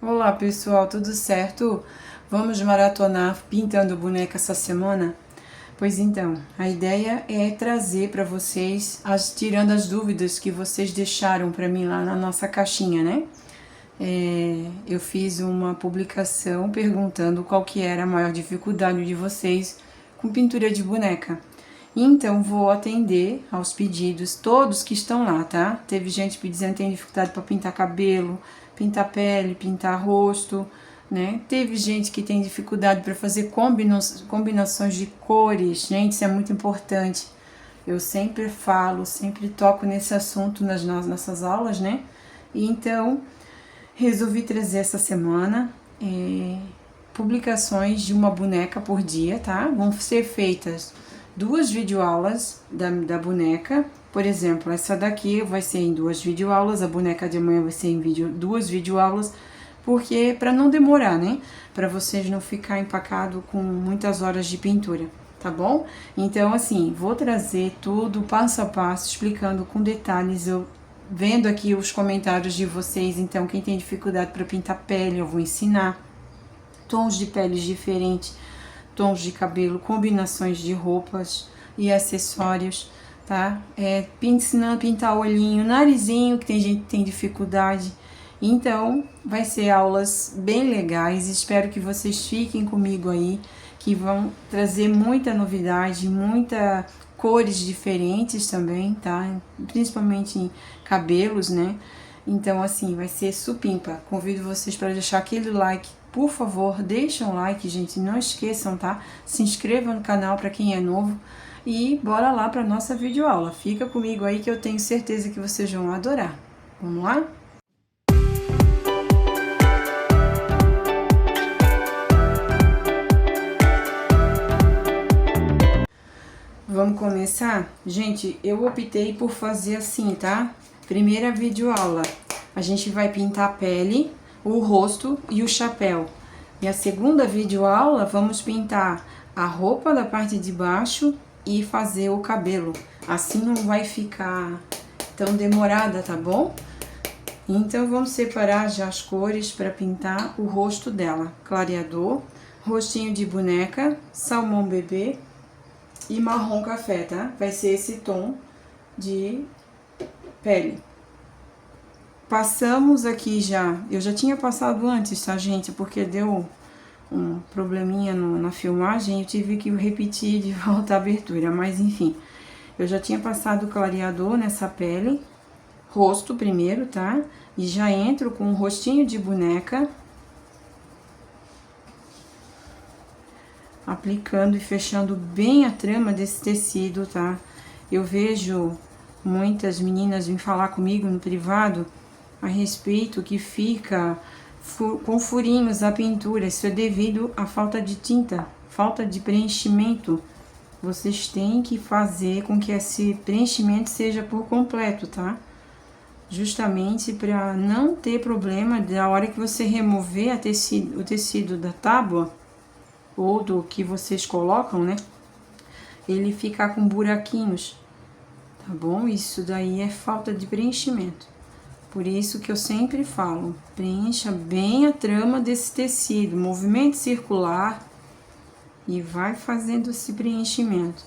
Olá pessoal, tudo certo? Vamos maratonar pintando boneca essa semana? Pois então, a ideia é trazer para vocês, tirando as dúvidas que vocês deixaram para mim lá na nossa caixinha, né? Eu fiz uma publicação perguntando qual que era a maior dificuldade de vocês com pintura de boneca. Então, vou atender aos pedidos todos que estão lá, tá? Teve gente dizendo que tem dificuldade para pintar cabelo, pintar pele, pintar rosto, né? Teve gente que tem dificuldade para fazer combinações de cores. Gente, isso é muito importante. Eu sempre falo, sempre toco nesse assunto nas nossas aulas, né? E então, resolvi trazer essa semana publicações de uma boneca por dia, tá? Vão ser feitas 2 videoaulas da boneca. Por exemplo, essa daqui vai ser em 2 videoaulas, a boneca de amanhã vai ser em 2 videoaulas, porque para não demorar, né? Para vocês não ficar empacado com muitas horas de pintura, tá bom? Então, assim, vou trazer tudo passo a passo, explicando com detalhes. Eu vendo aqui os comentários de vocês, então quem tem dificuldade para pintar pele, eu vou ensinar tons de peles diferentes, tons de cabelo, combinações de roupas e acessórios, tá? Ensinando a pintar olhinho, narizinho, que tem gente que tem dificuldade. Então, vai ser aulas bem legais, espero que vocês fiquem comigo aí, que vão trazer muita novidade, muita cores diferentes também, tá? Principalmente em cabelos, né? Então, assim, vai ser supimpa. Convido vocês para deixar aquele like. Por favor, deixem um like, gente. Não esqueçam, tá? Se inscrevam no canal para quem é novo. E bora lá para nossa videoaula. Fica comigo aí que eu tenho certeza que vocês vão adorar. Vamos lá? Vamos começar? Gente, eu optei por fazer assim, tá? Primeira videoaula, a gente vai pintar a pele, o rosto e o chapéu. E a segunda videoaula, vamos pintar a roupa da parte de baixo e fazer o cabelo. Assim não vai ficar tão demorada, tá bom? Então, vamos separar já as cores para pintar o rosto dela. Clareador, rostinho de boneca, salmão bebê e marrom café, tá? Vai ser esse tom de pele. Passamos aqui já, eu já tinha passado antes, tá, gente? Porque deu um probleminha na filmagem, eu tive que repetir de volta a abertura, mas enfim. Eu já tinha passado o clareador nessa pele, rosto primeiro, tá? E já entro com um rostinho de boneca, aplicando e fechando bem a trama desse tecido, tá? Eu vejo muitas meninas vir falar comigo no privado a respeito que fica com furinhos a pintura. Isso é devido à falta de tinta, falta de preenchimento. Vocês têm que fazer com que esse preenchimento seja por completo, tá? Justamente para não ter problema da hora que você remover o tecido da tábua ou do que vocês colocam, né? Ele ficar com buraquinhos, tá bom? Isso daí é falta de preenchimento. Por isso que eu sempre falo, preencha bem a trama desse tecido, movimento circular e vai fazendo esse preenchimento.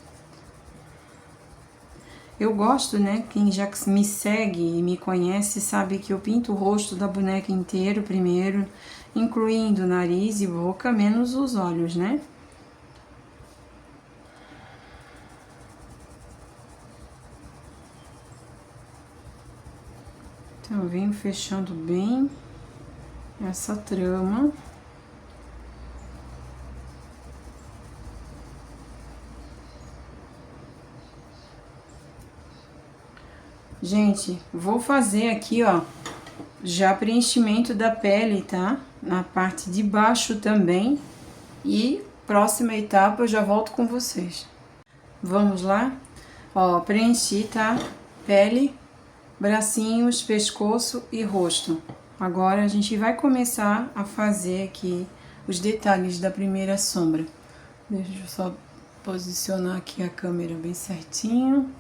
Eu gosto, né? Quem já me segue e me conhece sabe que eu pinto o rosto da boneca inteiro primeiro, incluindo nariz e boca, menos os olhos, né? Então, eu venho fechando bem essa trama. Gente, vou fazer aqui, ó, já preenchimento da pele, tá? Na parte de baixo também. E próxima etapa eu já volto com vocês. Vamos lá? Ó, preenchi, tá? Pele, bracinhos, pescoço e rosto. Agora a gente vai começar a fazer aqui os detalhes da primeira sombra. Deixa eu só posicionar aqui a câmera bem certinho.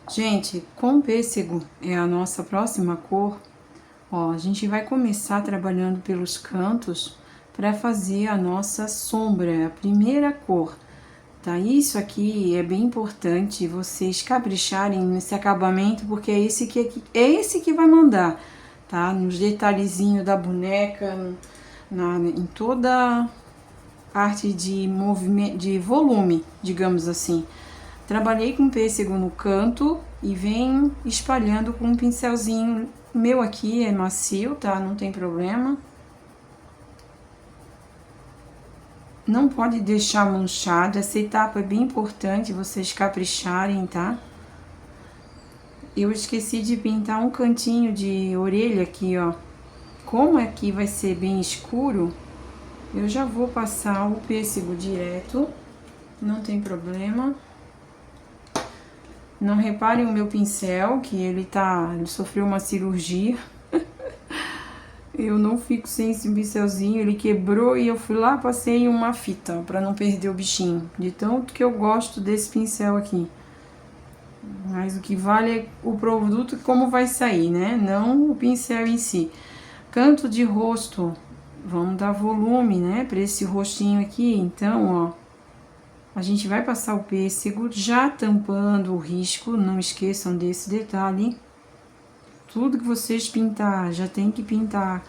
Gente, com pêssego é a nossa próxima cor. Ó, a gente vai começar trabalhando pelos cantos para fazer a nossa sombra, a primeira cor, tá? Isso aqui é bem importante vocês capricharem nesse acabamento, porque é esse que vai mandar, tá? Nos detalhezinhos da boneca, em toda parte de movimento, de volume, digamos assim. Trabalhei com pêssego no canto e venho espalhando com um pincelzinho. O meu aqui é macio, tá? Não tem problema. Não pode deixar manchado. Essa etapa é bem importante vocês capricharem, tá? Eu esqueci de pintar um cantinho de orelha aqui, ó. Como aqui vai ser bem escuro, eu já vou passar o pêssego direto. Não tem problema. Não reparem o meu pincel, que ele sofreu uma cirurgia. Eu não fico sem esse pincelzinho, ele quebrou e eu fui lá, passei uma fita pra não perder o bichinho. De tanto que eu gosto desse pincel aqui. Mas o que vale é o produto e como vai sair, né? Não o pincel em si. Canto de rosto, vamos dar volume, né? Pra esse rostinho aqui, então, ó. A gente vai passar o pêssego já tampando o risco, não esqueçam desse detalhe. Tudo que vocês pintar, já tem que pintar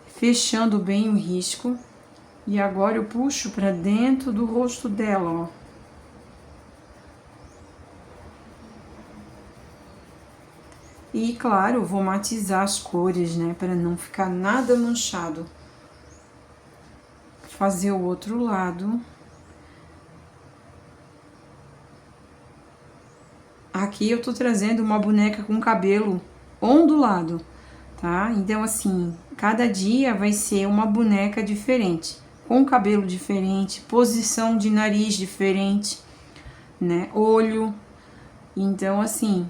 fechando bem o risco. E agora eu puxo pra dentro do rosto dela, ó. E, claro, eu vou matizar as cores, né, para não ficar nada manchado. Fazer o outro lado. Aqui eu tô trazendo uma boneca com cabelo ondulado, tá? Então, assim, cada dia vai ser uma boneca diferente, com cabelo diferente, posição de nariz diferente, né? Olho. Então, assim,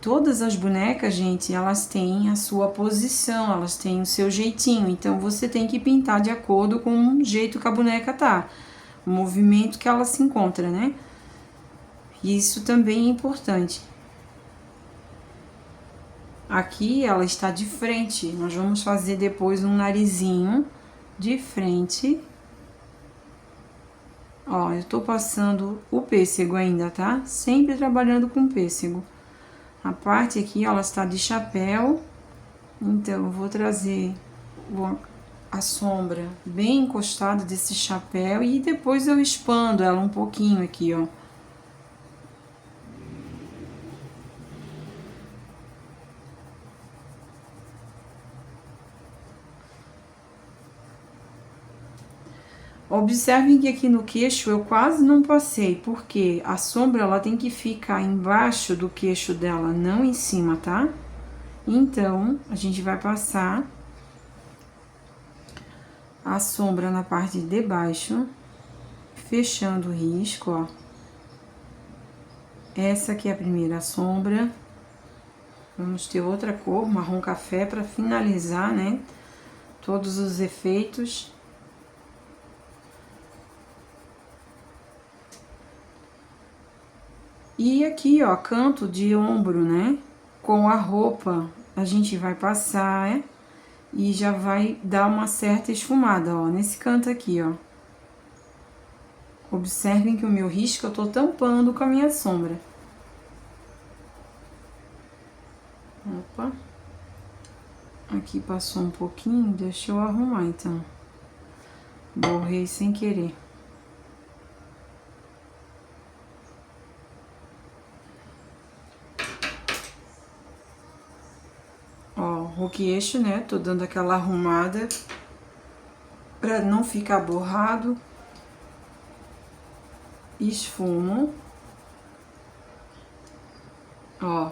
todas as bonecas, gente, elas têm a sua posição, elas têm o seu jeitinho. Então, você tem que pintar de acordo com o jeito que a boneca tá, o movimento que ela se encontra, né? Isso também é importante. Aqui ela está de frente, nós vamos fazer depois um narizinho de frente. Ó, eu tô passando o pêssego ainda, tá? Sempre trabalhando com pêssego. A parte aqui, ela está de chapéu, então eu vou trazer a sombra bem encostada desse chapéu e depois eu expando ela um pouquinho aqui, ó. Observem que aqui no queixo eu quase não passei, porque a sombra ela tem que ficar embaixo do queixo dela, não em cima, tá? Então, a gente vai passar a sombra na parte de baixo, fechando o risco, ó. Essa aqui é a primeira sombra. Vamos ter outra cor, marrom café, para finalizar, né? Todos os efeitos. E aqui, ó, canto de ombro, né? Com a roupa, a gente vai passar, e já vai dar uma certa esfumada, ó, nesse canto aqui, ó. Observem que o meu risco eu tô tampando com a minha sombra. Opa. Aqui passou um pouquinho, deixa eu arrumar, então. Borrei sem querer. O queixo, né? Tô dando aquela arrumada pra não ficar borrado. Esfumo. Ó.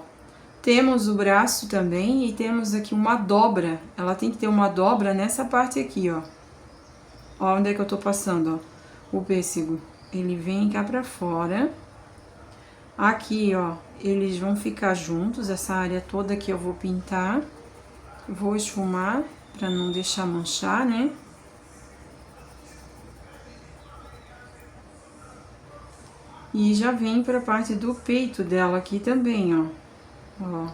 Temos o braço também e temos aqui uma dobra. Ela tem que ter uma dobra nessa parte aqui, ó. Ó, onde é que eu tô passando, ó. O pêssego. Ele vem cá pra fora. Aqui, ó, eles vão ficar juntos. Essa área toda aqui eu vou pintar. Vou esfumar pra não deixar manchar, né? E já vem pra parte do peito dela aqui também, ó. Ó,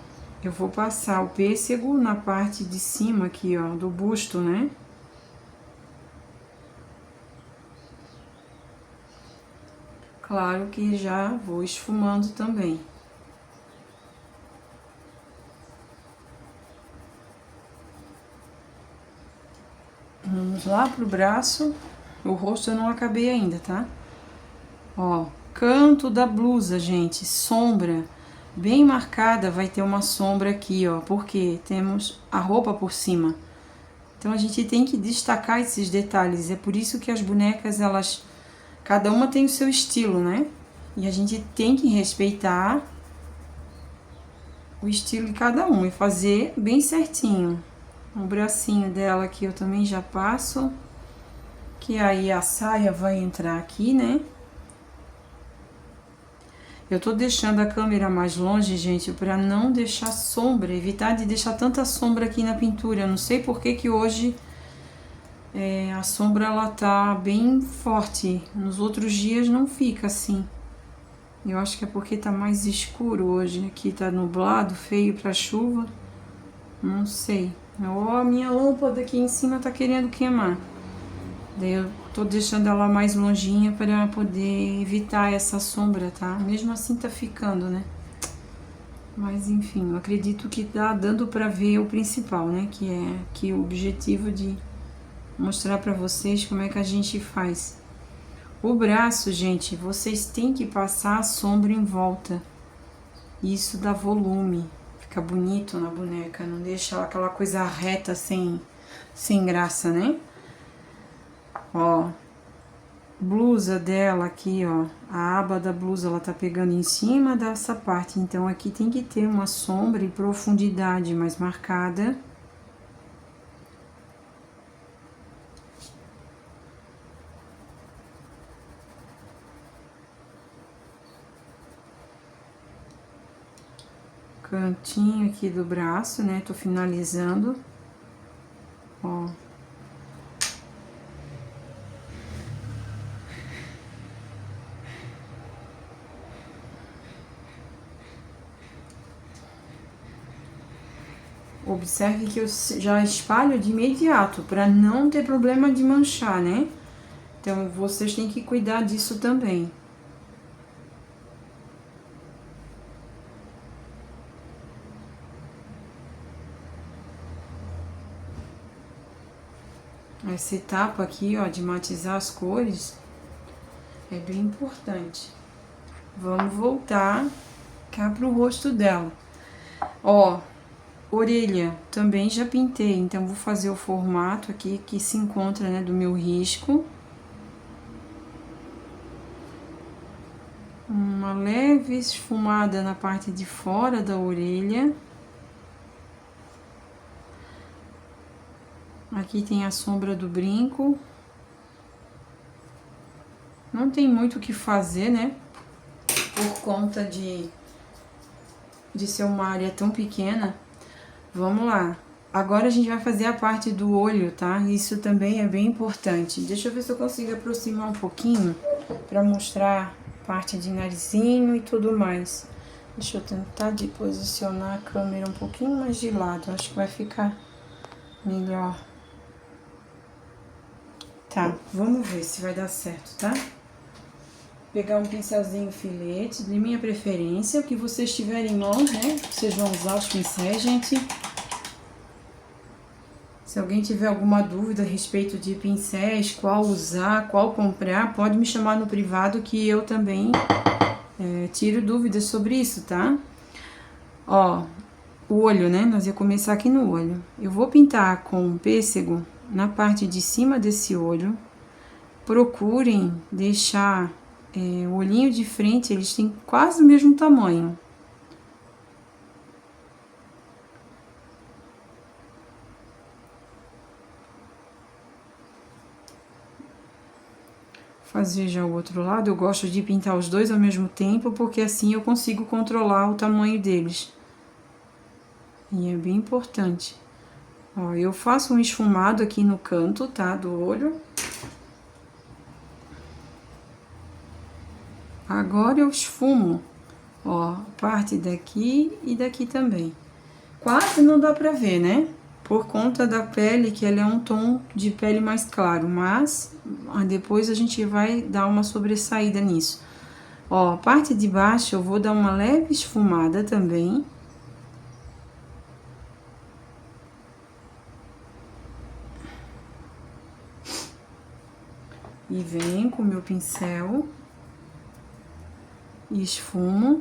eu vou passar o pêssego na parte de cima aqui, ó, do busto, né? Claro que já vou esfumando também. Vamos lá pro braço. O rosto eu não acabei ainda, tá? Ó, canto da blusa, gente, sombra bem marcada, vai ter uma sombra aqui, ó, porque temos a roupa por cima. Então a gente tem que destacar esses detalhes, é por isso que as bonecas, elas, cada uma tem o seu estilo, né? E a gente tem que respeitar o estilo de cada um e fazer bem certinho. O bracinho dela aqui eu também já passo, que aí a saia vai entrar aqui, né? Eu tô deixando a câmera mais longe, gente, para não deixar sombra, evitar de deixar tanta sombra aqui na pintura. Eu não sei por que que hoje a sombra ela tá bem forte. Nos outros dias não fica assim. Eu acho que é porque tá mais escuro hoje. Aqui tá nublado, feio pra chuva. Não sei. Ó, a minha lâmpada aqui em cima tá querendo queimar. Daí eu tô deixando ela mais longinha para poder evitar essa sombra, tá? Mesmo assim tá ficando, né? Mas enfim, eu acredito que tá dando pra ver o principal, né? Que é que o objetivo de mostrar pra vocês como é que a gente faz. O braço, gente, vocês têm que passar a sombra em volta. Isso dá volume, fica bonito na boneca, não deixa aquela coisa reta sem graça, né? Ó, blusa dela aqui, ó, a aba da blusa ela tá pegando em cima dessa parte, então aqui tem que ter uma sombra e profundidade mais marcada. Cantinho aqui do braço, né, tô finalizando, ó. Observe que eu já espalho de imediato, para não ter problema de manchar, né? Então, vocês têm que cuidar disso também. Essa etapa aqui, ó, de matizar as cores, é bem importante. Vamos voltar cá pro rosto dela. Ó, orelha, também já pintei, então vou fazer o formato aqui que se encontra, né, do meu risco. Uma leve esfumada na parte de fora da orelha. Aqui tem a sombra do brinco. Não tem muito o que fazer, né? Por conta de ser uma área tão pequena. Vamos lá. Agora a gente vai fazer a parte do olho, tá? Isso também é bem importante. Deixa eu ver se eu consigo aproximar um pouquinho para mostrar parte de narizinho e tudo mais. Deixa eu tentar de posicionar a câmera um pouquinho mais de lado. Acho que vai ficar melhor. Tá, vamos ver se vai dar certo, tá? Pegar um pincelzinho filete, de minha preferência, o que vocês tiverem em mãos, né? Vocês vão usar os pincéis, gente. Se alguém tiver alguma dúvida a respeito de pincéis, qual usar, qual comprar, pode me chamar no privado que eu também tiro dúvidas sobre isso, tá? Ó, o olho, né? Nós ia começar aqui no olho. Eu vou pintar com pêssego na parte de cima desse olho. Procurem deixar o olhinho de frente, eles têm quase o mesmo tamanho. Fazer já o outro lado, eu gosto de pintar os dois ao mesmo tempo, porque assim eu consigo controlar o tamanho deles. E é bem importante. Ó, eu faço um esfumado aqui no canto, tá, do olho. Agora eu esfumo, ó, parte daqui e daqui também. quase não dá pra ver, né? Por conta da pele, que ele é um tom de pele mais claro, mas depois a gente vai dar uma sobressaída nisso. Ó, a parte de baixo eu vou dar uma leve esfumada também. E venho com o meu pincel e esfumo.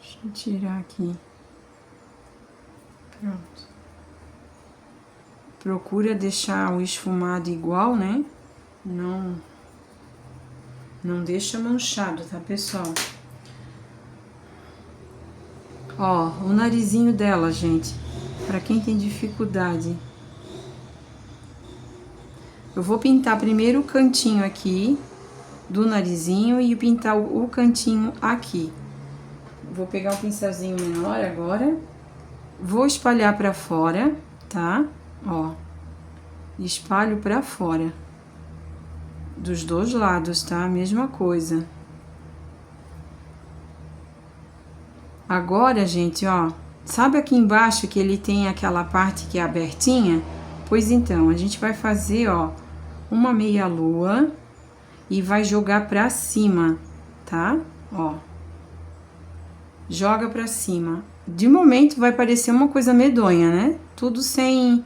Deixa eu tirar aqui. Pronto. Procura deixar o esfumado igual, né? Não deixa manchado, tá, pessoal? Ó, o narizinho dela, gente, pra quem tem dificuldade. Eu vou pintar primeiro o cantinho aqui do narizinho e pintar o cantinho aqui. Vou pegar um pincelzinho menor agora. Vou espalhar pra fora, tá? Ó, espalho pra fora. Dos dois lados, tá? Mesma coisa. Agora, gente, ó, sabe aqui embaixo que ele tem aquela parte que é abertinha? Pois então, a gente vai fazer, ó, uma meia lua e vai jogar pra cima, tá? Ó, joga pra cima. De momento vai parecer uma coisa medonha, né? Tudo sem...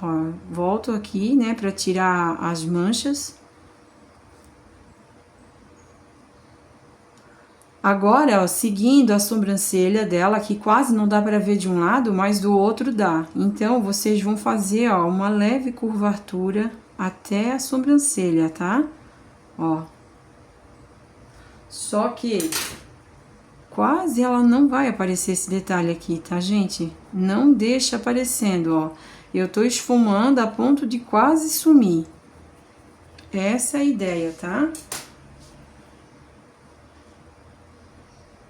Ó, volto aqui, né, pra tirar as manchas. Agora, ó, seguindo a sobrancelha dela, que quase não dá para ver de um lado, mas do outro dá. Então, vocês vão fazer, ó, uma leve curvatura até a sobrancelha, tá? Ó. Só que quase ela não vai aparecer esse detalhe aqui, tá, gente? Não deixa aparecendo, ó. Eu tô esfumando a ponto de quase sumir. Essa é a ideia, tá?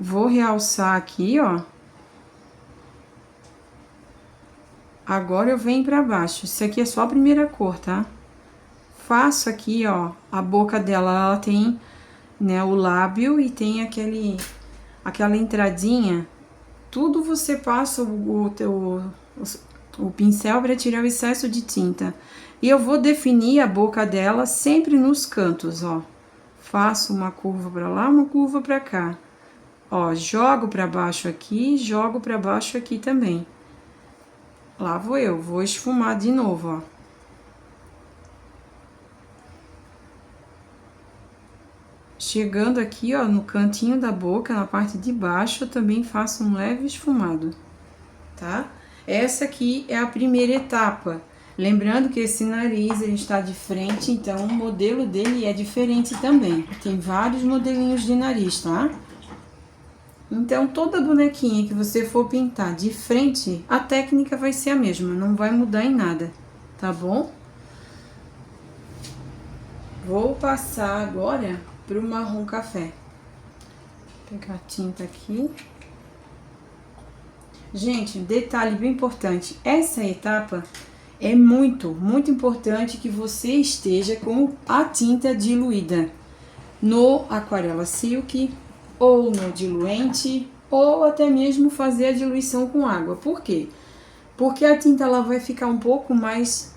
Vou realçar aqui, ó. Agora eu venho pra baixo. Isso aqui é só a primeira cor, tá? Faço aqui, ó, a boca dela, ela tem, né, o lábio e tem aquela entradinha. Tudo você passa o pincel para tirar o excesso de tinta. E eu vou definir a boca dela sempre nos cantos, ó. Faço uma curva pra lá, uma curva pra cá. Ó, jogo pra baixo aqui, jogo pra baixo aqui também. Lá vou esfumar de novo, ó. Chegando aqui, ó, no cantinho da boca, na parte de baixo, eu também faço um leve esfumado, tá? Essa aqui é a primeira etapa. Lembrando que esse nariz, ele está de frente, então o modelo dele é diferente também. Tem vários modelinhos de nariz, tá? Então, toda bonequinha que você for pintar de frente, a técnica vai ser a mesma, não vai mudar em nada, tá bom? Vou passar agora pro marrom café. Vou pegar a tinta aqui. Gente, detalhe bem importante, essa etapa é muito importante que você esteja com a tinta diluída no Aquarela Silk, ou no diluente, ou até mesmo fazer a diluição com água. Por quê? Porque a tinta ela vai ficar um pouco mais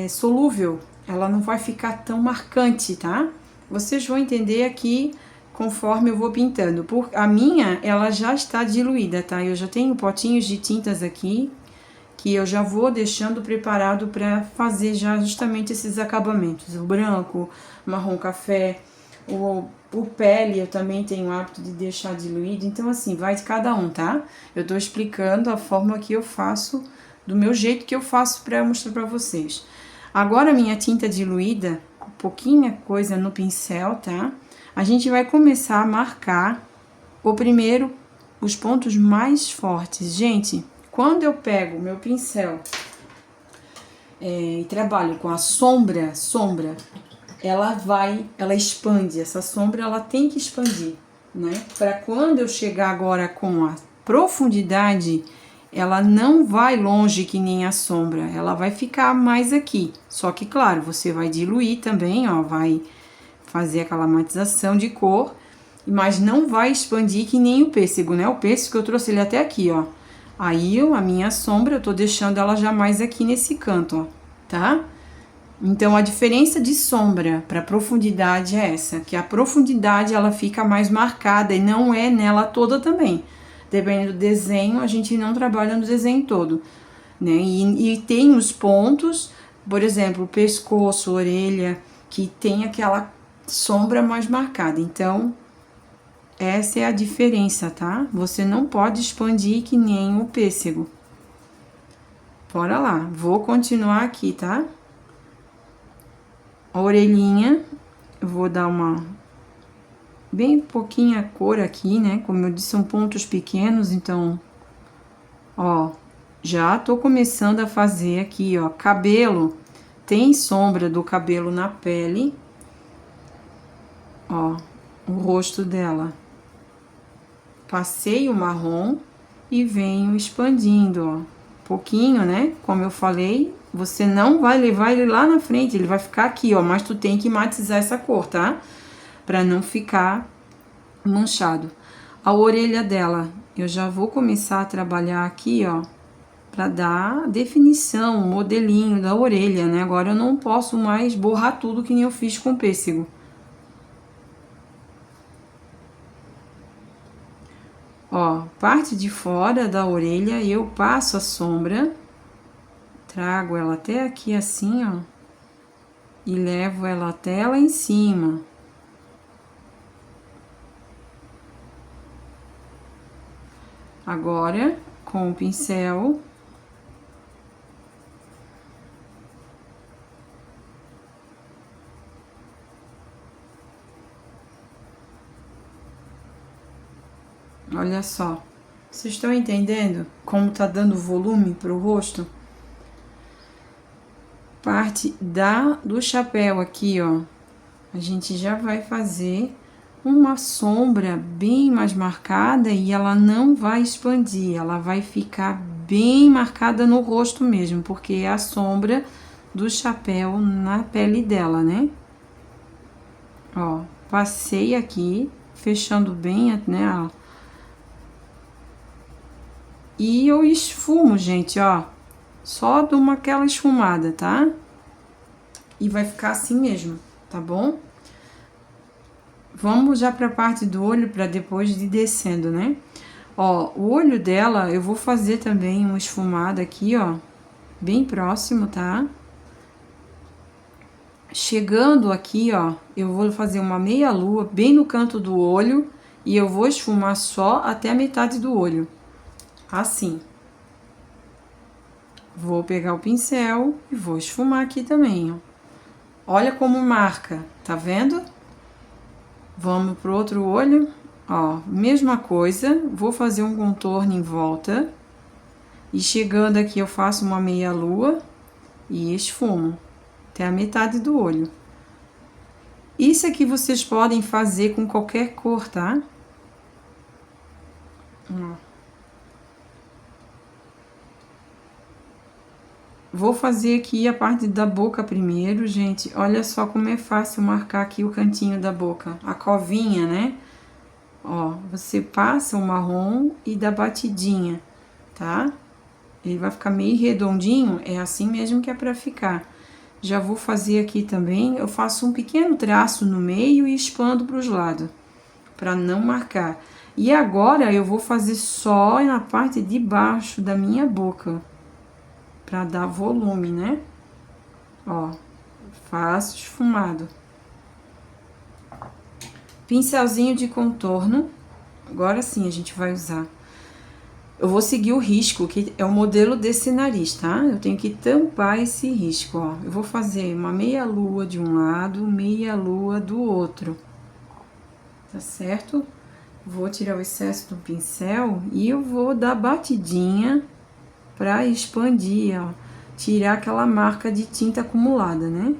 solúvel, ela não vai ficar tão marcante, tá? Vocês vão entender aqui conforme eu vou pintando. A minha, ela já está diluída, tá? Eu já tenho potinhos de tintas aqui, que eu já vou deixando preparado para fazer já justamente esses acabamentos. O branco, marrom café, o pele eu também tenho o hábito de deixar diluído, então assim, vai de cada um, tá? Eu tô explicando a forma que eu faço, do meu jeito que eu faço para mostrar para vocês. Agora, minha tinta diluída, pouquinha coisa no pincel, tá? A gente vai começar a marcar os pontos mais fortes. Gente, quando eu pego o meu pincel e trabalho com a sombra, ela expande, essa sombra ela tem que expandir, né? Para quando eu chegar agora com a profundidade, ela não vai longe que nem a sombra, ela vai ficar mais aqui. Só que, claro, você vai diluir também, ó, vai fazer aquela matização de cor, mas não vai expandir que nem o pêssego, né? O pêssego eu trouxe ele até aqui, ó. Aí, a minha sombra, eu tô deixando ela já mais aqui nesse canto, ó, tá? Então, a diferença de sombra para profundidade é essa, que a profundidade ela fica mais marcada e não é nela toda também. Dependendo do desenho, a gente não trabalha no desenho todo, né? E tem os pontos, por exemplo, o pescoço, orelha, que tem aquela sombra mais marcada. Então, essa é a diferença, tá? Você não pode expandir que nem o pêssego. Bora lá, vou continuar aqui, tá? A orelhinha, eu vou dar uma bem pouquinha cor aqui, né? Como eu disse, são pontos pequenos, então, ó, já tô começando a fazer aqui, ó, cabelo, tem sombra do cabelo na pele, ó, o rosto dela. Passei o marrom e venho expandindo, ó, pouquinho, né? Como eu falei, você não vai levar ele lá na frente, ele vai ficar aqui, ó, mas tu tem que matizar essa cor, tá? Pra não ficar manchado. A orelha dela, eu já vou começar a trabalhar aqui, ó, pra dar definição, modelinho da orelha, né? Agora eu não posso mais borrar tudo que nem eu fiz com o pêssego. Ó, parte de fora da orelha eu passo a sombra, trago ela até aqui assim, ó, e levo ela até lá em cima. Agora, com o pincel, olha só, vocês estão entendendo como tá dando volume pro rosto? Parte do chapéu aqui, ó, a gente já vai fazer uma sombra bem mais marcada e ela não vai expandir, ela vai ficar bem marcada no rosto mesmo, porque é a sombra do chapéu na pele dela, né? Ó, passei aqui, fechando bem, né, ó. E eu esfumo, gente, ó, só dou aquela esfumada, tá? E vai ficar assim mesmo, tá bom? Vamos já pra parte do olho, pra depois ir descendo, né? Ó, o olho dela, eu vou fazer também uma esfumada aqui, ó, bem próximo, tá? Chegando aqui, ó, eu vou fazer uma meia lua bem no canto do olho e eu vou esfumar só até a metade do olho. Assim. Vou pegar o pincel e vou esfumar aqui também, ó. Olha como marca, tá vendo? Vamos pro outro olho, ó, mesma coisa, vou fazer um contorno em volta. E chegando aqui eu faço uma meia lua e esfumo até a metade do olho. Isso aqui vocês podem fazer com qualquer cor, tá? Ó. Vou fazer aqui a parte da boca primeiro, gente. Olha só como é fácil marcar aqui o cantinho da boca. A covinha, né? Ó, você passa o marrom e dá batidinha, tá? Ele vai ficar meio redondinho, é assim mesmo que é pra ficar. Já vou fazer aqui também, eu faço um pequeno traço no meio e expando pros lados, pra não marcar. E agora eu vou fazer só na parte de baixo da minha boca, pra dar volume, né? Ó, faço esfumado. Pincelzinho de contorno. Agora sim a gente vai usar. Eu vou seguir o risco, que é o modelo desse nariz, tá? Eu tenho que tampar esse risco, ó. Eu vou fazer uma meia lua de um lado, meia lua do outro. Tá certo? Vou tirar o excesso do pincel e eu vou dar batidinha pra expandir, ó, tirar aquela marca de tinta acumulada, né?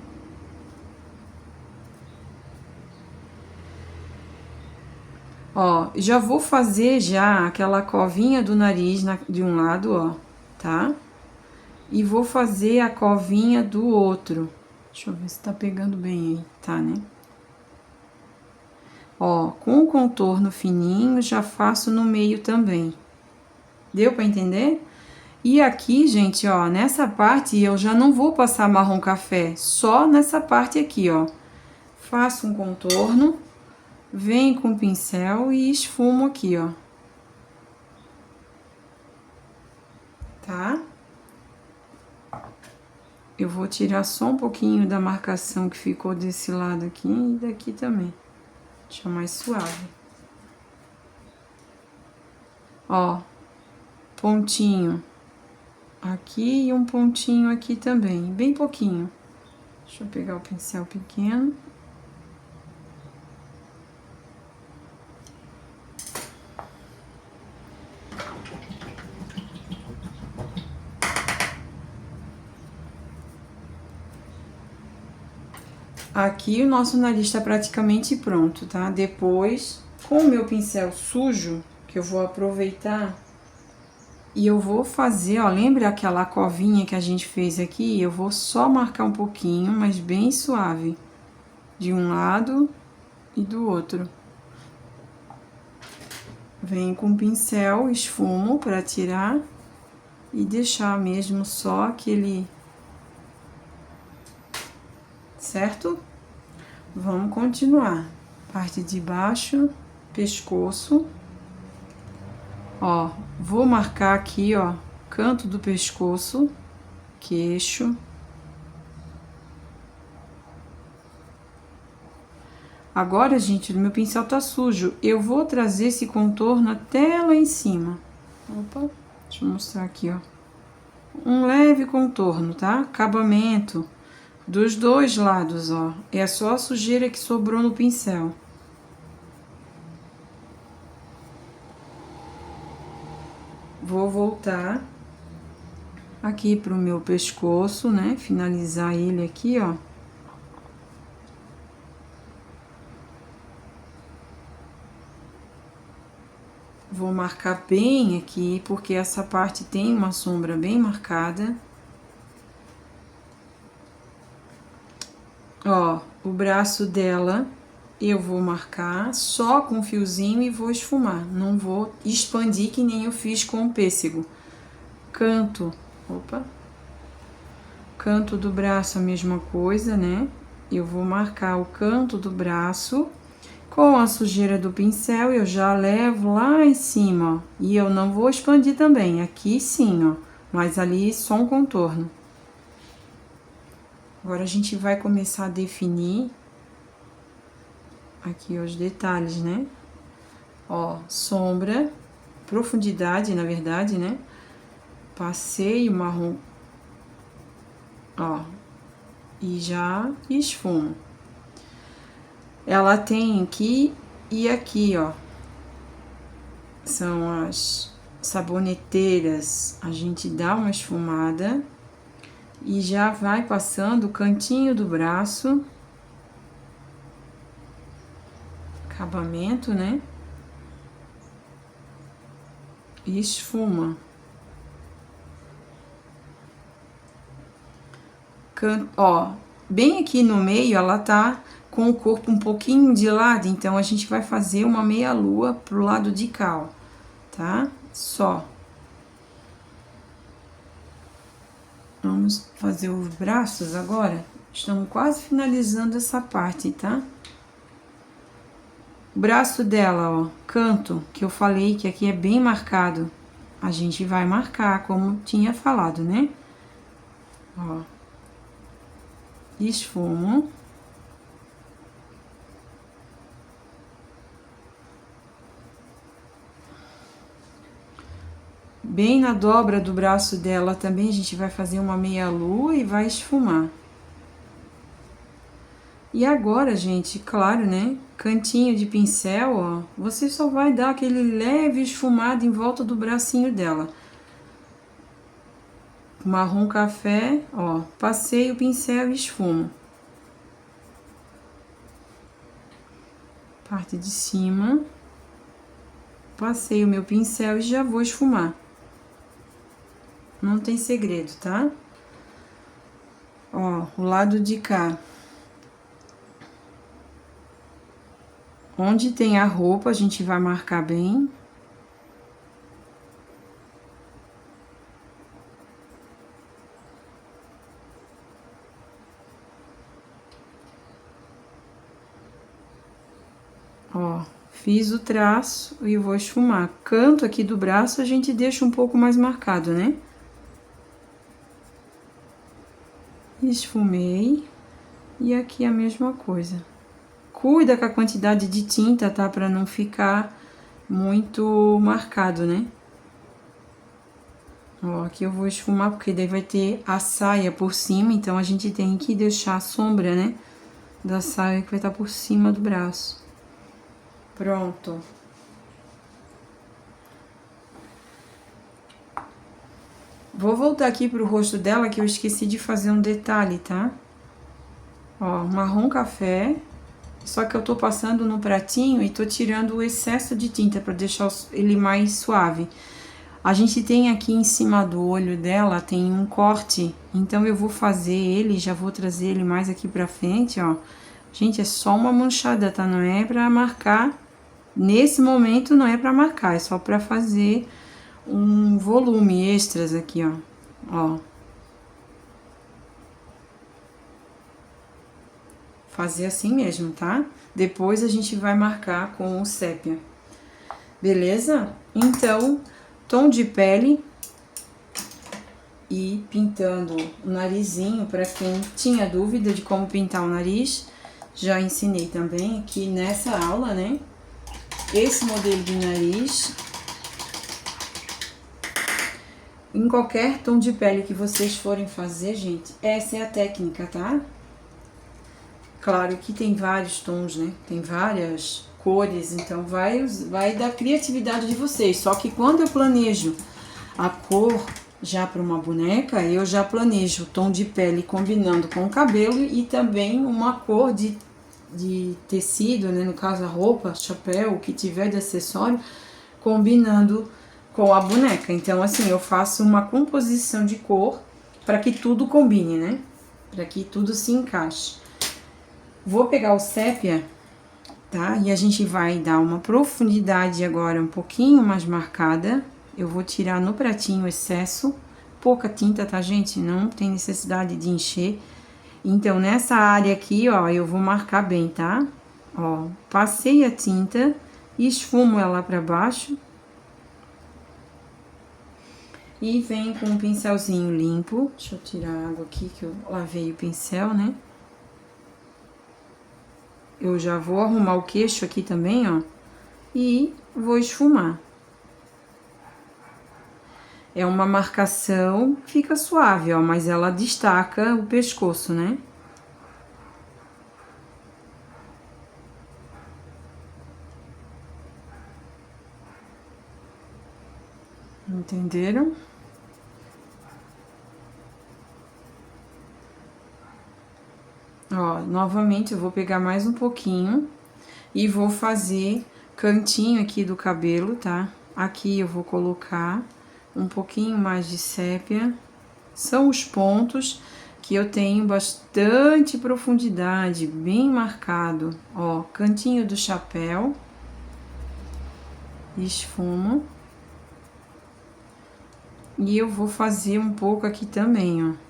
Ó, já vou fazer já aquela covinha do nariz de um lado, ó, tá? E vou fazer a covinha do outro. Deixa eu ver se tá pegando bem aí, tá, né? Ó, com o contorno fininho, já faço no meio também. Deu pra entender? E aqui, gente, ó, nessa parte eu já não vou passar marrom café, só nessa parte aqui, ó. Faço um contorno, venho com o pincel e esfumo aqui, ó. Tá? Eu vou tirar só um pouquinho da marcação que ficou desse lado aqui e daqui também. Deixa mais suave. Ó, pontinho aqui e um pontinho aqui também, bem pouquinho. Deixa eu pegar o pincel pequeno. Aqui o nosso nariz tá praticamente pronto, tá? Depois, com o meu pincel sujo, que eu vou aproveitar, e eu vou fazer, ó, lembra aquela covinha que a gente fez aqui? Eu vou só marcar um pouquinho, mas bem suave, de um lado e do outro. Venho com o pincel, esfumo para tirar e deixar mesmo só aquele... Certo? Vamos continuar. Parte de baixo, pescoço. Ó, vou marcar aqui, ó, canto do pescoço, queixo. Agora, gente, meu pincel tá sujo. Eu vou trazer esse contorno até lá em cima. Opa, deixa eu mostrar aqui, ó. Um leve contorno, tá? Acabamento dos dois lados, ó. É só a sujeira que sobrou no pincel. Vou voltar aqui pro meu pescoço, né? Finalizar ele aqui, ó. Vou marcar bem aqui, porque essa parte tem uma sombra bem marcada. Ó, o braço dela eu vou marcar só com fiozinho e vou esfumar. Não vou expandir que nem eu fiz com o pêssego. Canto, opa. Canto do braço a mesma coisa, né? Eu vou marcar o canto do braço com a sujeira do pincel, eu já levo lá em cima, ó. E eu não vou expandir também, aqui sim, ó. Mas ali só um contorno. Agora a gente vai começar a definir aqui os detalhes, né? Ó, sombra, profundidade, na verdade, né? Passei o marrom, ó, e já esfumo. Ela tem aqui e aqui, ó. São as saboneteiras. A gente dá uma esfumada e já vai passando o cantinho do braço. Acabamento, né? E esfuma. Ó, bem aqui no meio ela tá com o corpo um pouquinho de lado, então a gente vai fazer uma meia lua pro lado de cá, ó, tá? Só. Vamos fazer os braços agora. Estamos quase finalizando essa parte, tá? O braço dela, ó, canto, que eu falei que aqui é bem marcado. A gente vai marcar, como tinha falado, né? Ó. Esfumo. Bem na dobra do braço dela também a gente vai fazer uma meia lua e vai esfumar. E agora, gente, claro, né? Cantinho de pincel, ó, você só vai dar aquele leve esfumado em volta do bracinho dela. Marrom café, ó, passei o pincel e esfumo. Parte de cima. Passei o meu pincel e já vou esfumar. Não tem segredo, tá? Ó, o lado de cá. Onde tem a roupa, a gente vai marcar bem. Ó, fiz o traço e vou esfumar. Canto aqui do braço a gente deixa um pouco mais marcado, né? Esfumei. E aqui a mesma coisa. Cuida com a quantidade de tinta, tá? Pra não ficar muito marcado, né? Ó, aqui eu vou esfumar porque daí vai ter a saia por cima, então a gente tem que deixar a sombra, né? Da saia que vai estar por cima do braço. Pronto. Vou voltar aqui pro rosto dela que eu esqueci de fazer um detalhe, tá? Ó, marrom café. Só que eu tô passando no pratinho e tô tirando o excesso de tinta pra deixar ele mais suave. A gente tem aqui em cima do olho dela, tem um corte. Então eu vou fazer ele, já vou trazer ele mais aqui pra frente, ó. Gente, é só uma manchada, tá? Não é pra marcar. Nesse momento não é pra marcar, é só pra fazer um volume extras aqui, ó. Ó. Fazer assim mesmo, tá? Depois a gente vai marcar com o sépia. Beleza? Então, tom de pele e pintando o narizinho, para quem tinha dúvida de como pintar o nariz, já ensinei também aqui nessa aula, né? Esse modelo de nariz, em qualquer tom de pele que vocês forem fazer, gente, essa é a técnica, tá? Claro que tem vários tons, né? Tem várias cores, então vai da criatividade de vocês. Só que quando eu planejo a cor já para uma boneca, eu já planejo o tom de pele combinando com o cabelo e também uma cor de tecido, né? No caso a roupa, chapéu, o que tiver de acessório, combinando com a boneca. Então, assim, eu faço uma composição de cor para que tudo combine, né? Para que tudo se encaixe. Vou pegar o sépia, tá? E a gente vai dar uma profundidade agora um pouquinho mais marcada. Eu vou tirar no pratinho o excesso. Pouca tinta, tá, gente? Não tem necessidade de encher. Então, nessa área aqui, ó, eu vou marcar bem, tá? Ó, passei a tinta, esfumo ela pra baixo. E venho com um pincelzinho limpo. Deixa eu tirar a água aqui, que eu lavei o pincel, né? Eu já vou arrumar o queixo aqui também, ó, e vou esfumar. É uma marcação, fica suave, ó, mas ela destaca o pescoço, né? Entenderam? Ó, novamente eu vou pegar mais um pouquinho e vou fazer cantinho aqui do cabelo, tá? Aqui eu vou colocar um pouquinho mais de sépia. São os pontos que eu tenho bastante profundidade, bem marcado. Ó, cantinho do chapéu. Esfumo. E eu vou fazer um pouco aqui também, ó.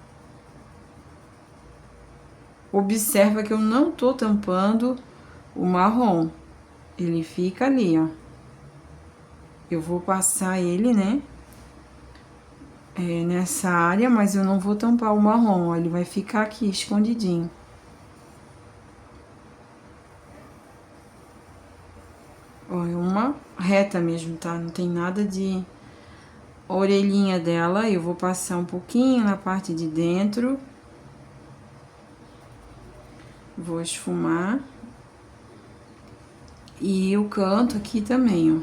Observa que eu não tô tampando o marrom. Ele fica ali, ó. Eu vou passar ele, né? Nessa área, mas eu não vou tampar o marrom, ó. Ele vai ficar aqui, escondidinho. Ó, é uma reta mesmo, tá? Não tem nada de... A orelhinha dela, eu vou passar um pouquinho na parte de dentro. Vou esfumar. E o canto aqui também,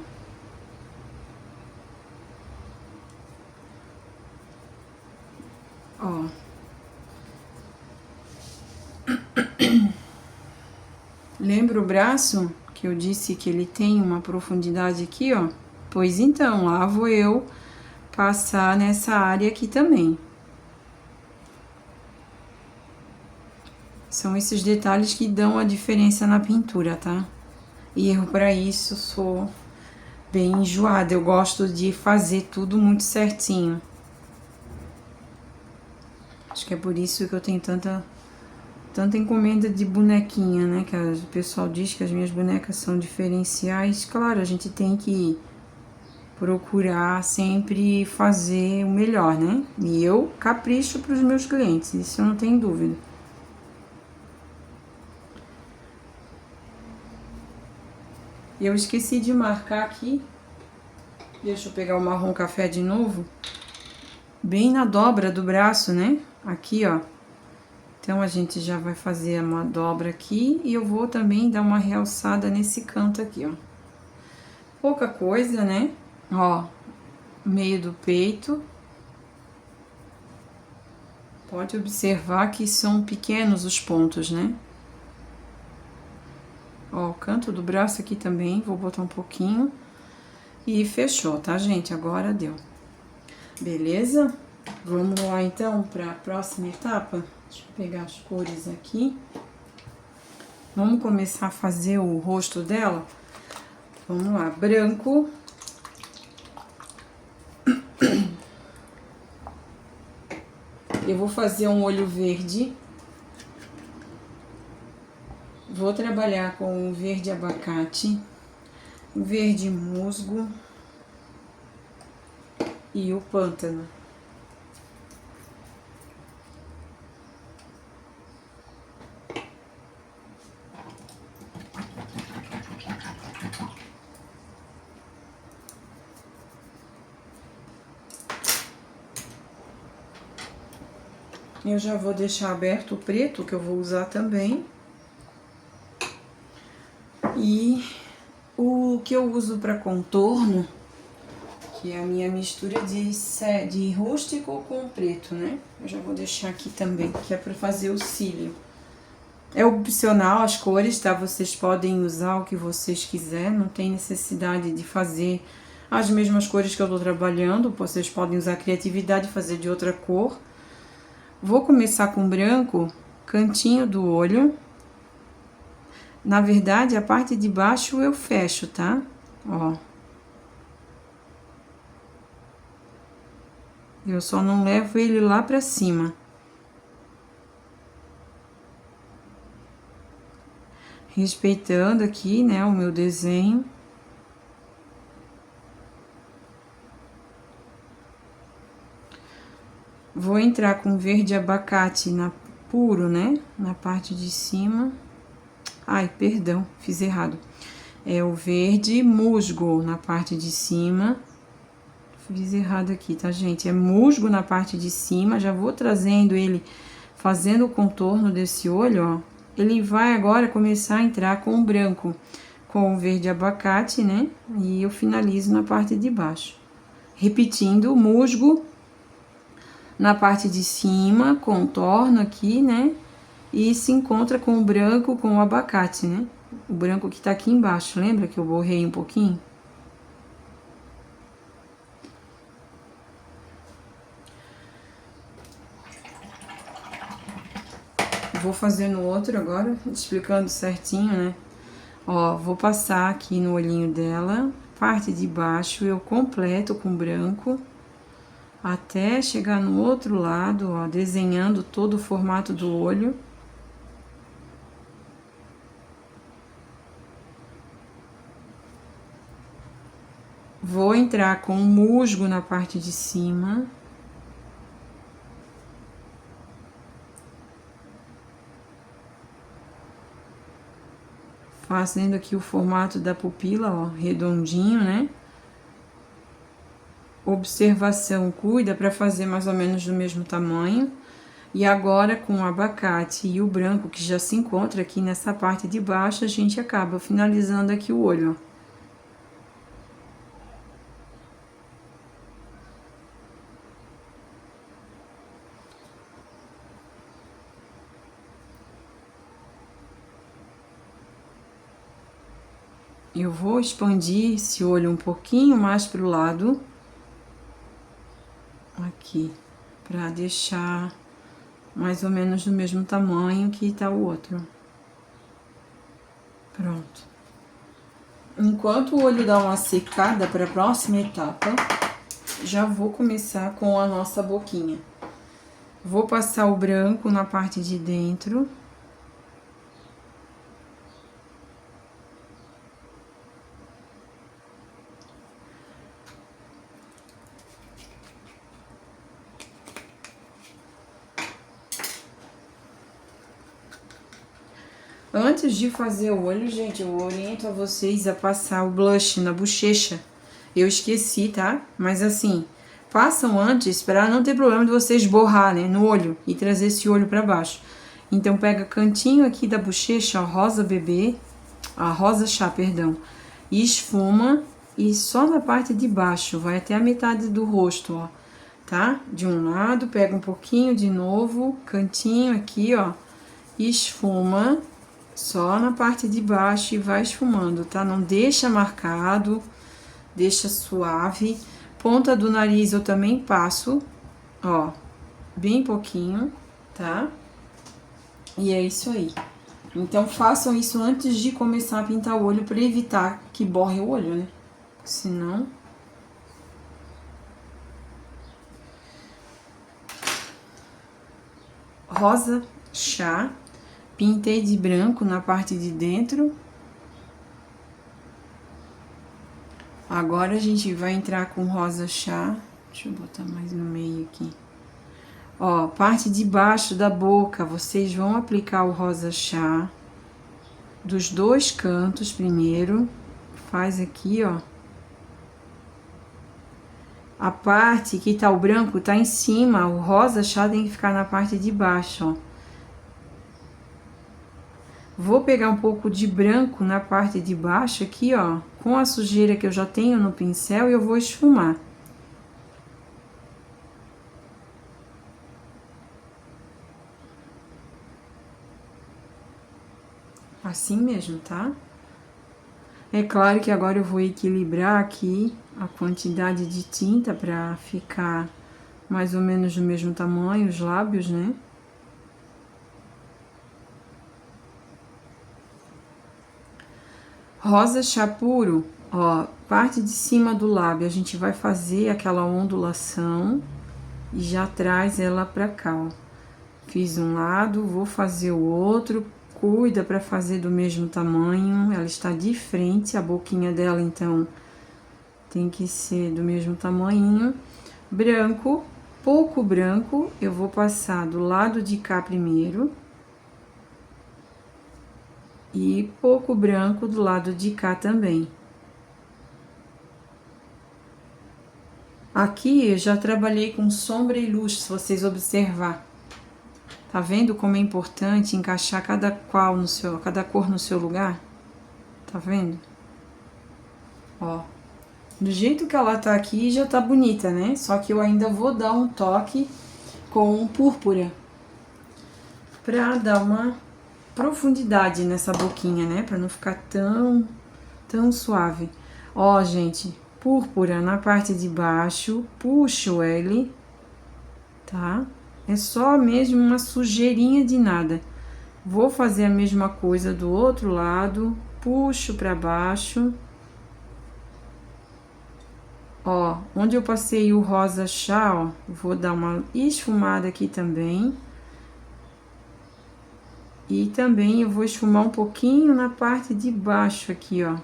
ó. Ó. Lembra o braço que eu disse que ele tem uma profundidade aqui, ó? Pois então, lá vou eu passar nessa área aqui também. São esses detalhes que dão a diferença na pintura, tá? E eu, para isso, sou bem enjoada. Eu gosto de fazer tudo muito certinho. Acho que é por isso que eu tenho tanta encomenda de bonequinha, né? Que o pessoal diz que as minhas bonecas são diferenciais. Claro, a gente tem que procurar sempre fazer o melhor, né? E eu capricho para os meus clientes, isso eu não tenho dúvida. Eu esqueci de marcar aqui. Deixa eu pegar o marrom café de novo. Bem na dobra do braço, né? Aqui, ó. Então, a gente já vai fazer uma dobra aqui e eu vou também dar uma realçada nesse canto aqui, ó. Pouca coisa, né? Ó, meio do peito. Pode observar que são pequenos os pontos, né? Ó, o canto do braço aqui também, vou botar um pouquinho. E fechou, tá, gente? Agora deu. Beleza? Vamos lá, então, para a próxima etapa. Deixa eu pegar as cores aqui. Vamos começar a fazer o rosto dela. Vamos lá, branco. Eu vou fazer um olho verde. Vou trabalhar com o verde abacate, o verde musgo e o pântano. Eu já vou deixar aberto o preto, que eu vou usar também. E o que eu uso para contorno, que é a minha mistura de rústico com preto, né? Eu já vou deixar aqui também, que é para fazer o cílio. É opcional as cores, tá? Vocês podem usar o que vocês quiserem, não tem necessidade de fazer as mesmas cores que eu tô trabalhando. Vocês podem usar a criatividade e fazer de outra cor. Vou começar com branco, cantinho do olho. Na verdade, a parte de baixo eu fecho, tá? Ó. Eu só não levo ele lá pra cima. Respeitando aqui, né, o meu desenho. Vou entrar com verde abacate puro, né, na parte de cima. Ai, perdão, fiz errado. É o verde musgo na parte de cima. Fiz errado aqui, tá, gente? É musgo na parte de cima. Já vou trazendo ele, fazendo o contorno desse olho, ó. Ele vai agora começar a entrar com o branco, com o verde abacate, né? E eu finalizo na parte de baixo. Repetindo, o musgo na parte de cima, contorno aqui, né? E se encontra com o branco, com o abacate, né? O branco que tá aqui embaixo, lembra que eu borrei um pouquinho? Vou fazendo outro agora, explicando certinho, né? Ó, vou passar aqui no olhinho dela, parte de baixo eu completo com branco, até chegar no outro lado, ó, desenhando todo o formato do olho. Vou entrar com musgo na parte de cima. Fazendo aqui o formato da pupila, ó, redondinho, né? Observação, cuida para fazer mais ou menos do mesmo tamanho. E agora, com o abacate e o branco, que já se encontra aqui nessa parte de baixo, a gente acaba finalizando aqui o olho, ó. Eu vou expandir esse olho um pouquinho mais pro lado. Aqui, pra deixar mais ou menos do mesmo tamanho que tá o outro. Pronto. Enquanto o olho dá uma secada para a próxima etapa, já vou começar com a nossa boquinha. Vou passar o branco na parte de dentro. Antes de fazer o olho, gente, eu oriento a vocês a passar o blush na bochecha. Eu esqueci, tá? Mas assim, façam antes para não ter problema de vocês borrar, né, no olho e trazer esse olho para baixo. Então, pega cantinho aqui da bochecha, ó, rosa bebê, a rosa chá, perdão, e esfuma e só na parte de baixo, vai até a metade do rosto, ó, tá? De um lado, pega um pouquinho de novo, cantinho aqui, ó, esfuma só na parte de baixo e vai esfumando, tá? Não deixa marcado, deixa suave. Ponta do nariz eu também passo, ó, bem pouquinho, tá? E é isso aí. Então, façam isso antes de começar a pintar o olho, para evitar que borre o olho, né? Senão... Rosa chá. Pintei de branco na parte de dentro. Agora a gente vai entrar com rosa chá. Deixa eu botar mais no meio aqui. Ó, parte de baixo da boca, vocês vão aplicar o rosa chá. Dos dois cantos primeiro. Faz aqui, ó. A parte que tá o branco tá em cima, o rosa chá tem que ficar na parte de baixo, ó. Vou pegar um pouco de branco na parte de baixo aqui, ó, com a sujeira que eu já tenho no pincel, e eu vou esfumar. Assim mesmo, tá? É claro que agora eu vou equilibrar aqui a quantidade de tinta pra ficar mais ou menos do mesmo tamanho, os lábios, né? Rosa chá puro, ó, parte de cima do lábio, a gente vai fazer aquela ondulação e já traz ela pra cá, ó. Fiz um lado, vou fazer o outro, cuida pra fazer do mesmo tamanho, ela está de frente, a boquinha dela, então, tem que ser do mesmo tamanho. Branco, pouco branco, eu vou passar do lado de cá primeiro. E pouco branco do lado de cá também. Aqui eu já trabalhei com sombra e luz, se vocês observar. Tá vendo como é importante encaixar cada cor no seu lugar? Tá vendo? Ó. Do jeito que ela tá aqui, já tá bonita, né? Só que eu ainda vou dar um toque com púrpura. Pra dar uma profundidade nessa boquinha, né? Pra não ficar tão suave. Ó, gente, púrpura na parte de baixo, puxo ele, tá? É só mesmo uma sujeirinha de nada. Vou fazer a mesma coisa do outro lado, puxo pra baixo. Ó, onde eu passei o rosa chá, ó, vou dar uma esfumada aqui também. E também eu vou esfumar um pouquinho na parte de baixo aqui, ó.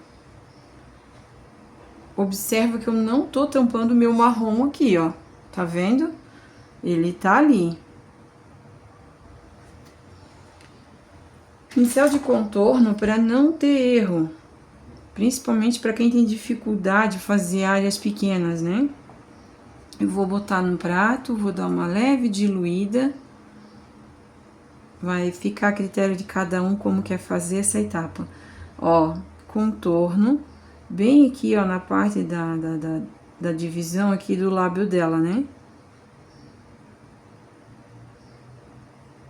Observa que eu não tô tampando o meu marrom aqui, ó. Tá vendo? Ele tá ali. Pincel de contorno para não ter erro. Principalmente para quem tem dificuldade de fazer áreas pequenas, né? Eu vou botar no prato, vou dar uma leve diluída. Vai ficar a critério de cada um como quer fazer essa etapa. Ó, contorno, bem aqui, ó, na parte da divisão aqui do lábio dela, né?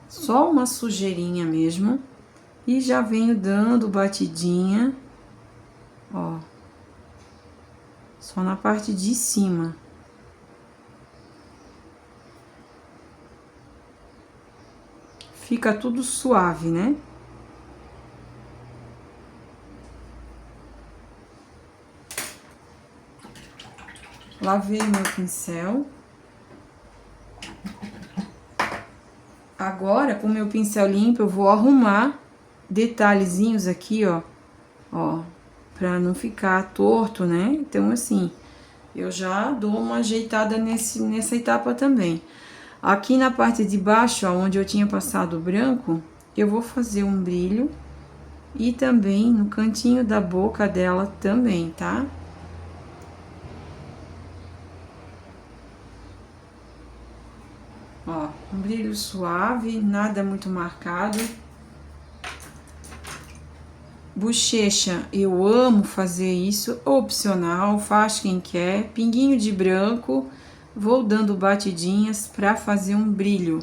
Só uma sujeirinha mesmo. E já venho dando batidinha Ó. Só na parte de cima. Fica tudo suave, né? Lavei meu pincel. Agora, com o meu pincel limpo, eu vou arrumar detalhezinhos aqui, ó. Ó, pra não ficar torto, né? Então, assim, eu já dou uma ajeitada nessa etapa também. Aqui na parte de baixo, ó, onde eu tinha passado o branco, eu vou fazer um brilho. E também no cantinho da boca dela também, tá? Ó, um brilho suave, nada muito marcado. Bochecha, eu amo fazer isso, opcional, faz quem quer. Pinguinho de branco, vou dando batidinhas pra fazer um brilho.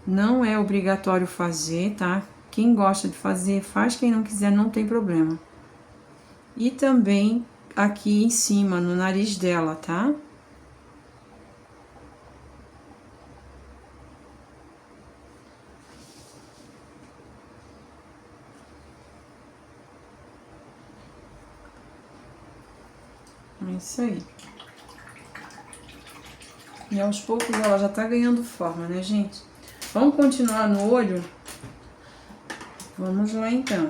Não é obrigatório fazer, tá? Quem gosta de fazer, faz. Quem não quiser, não tem problema. E também aqui em cima, no nariz dela, tá? É isso aí. E aos poucos ela já tá ganhando forma, né, gente? Vamos continuar no olho? Vamos lá, então.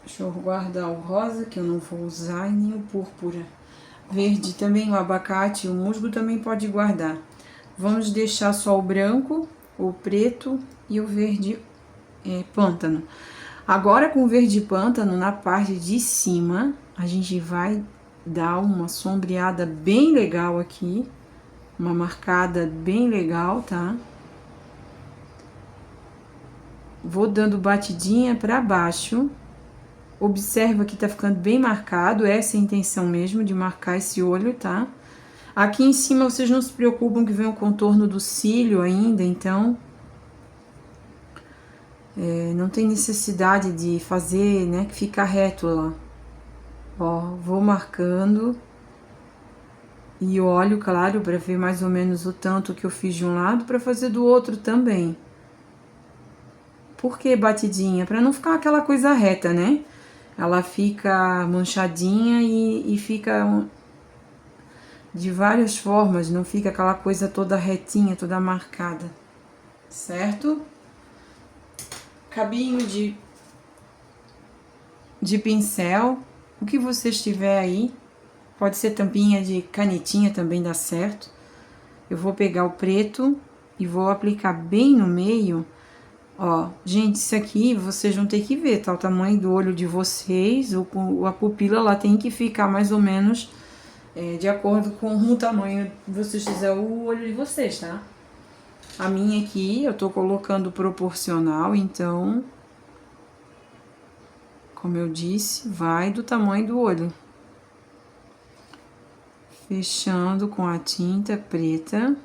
Deixa eu guardar o rosa, que eu não vou usar, e nem o púrpura. Verde também, o abacate, o musgo também pode guardar. Vamos deixar só o branco, o preto e o verde pântano. Agora, com o verde pântano, na parte de cima, a gente vai dar uma sombreada bem legal aqui. Uma marcada bem legal, tá? Vou dando batidinha pra baixo. Observa que tá ficando bem marcado, essa é a intenção mesmo, de marcar esse olho, tá? Aqui em cima, vocês não se preocupam que vem o contorno do cílio ainda, então... não tem necessidade de fazer, né, que fica reto lá. Ó, vou marcando e olho, claro, para ver mais ou menos o tanto que eu fiz de um lado para fazer do outro também. Por que batidinha? Para não ficar aquela coisa reta, né? Ela fica manchadinha e fica de várias formas, não fica aquela coisa toda retinha, toda marcada, certo? Cabinho de pincel, o que vocês tiver aí, pode ser tampinha de canetinha também dá certo. Eu vou pegar o preto e vou aplicar bem no meio. Ó, gente, isso aqui vocês vão ter que ver, tá? O tamanho do olho de vocês, a pupila lá tem que ficar mais ou menos de acordo com o tamanho que vocês fizeram o olho de vocês, tá? A minha aqui, eu tô colocando proporcional, então, como eu disse, vai do tamanho do olho. Fechando com a tinta preta.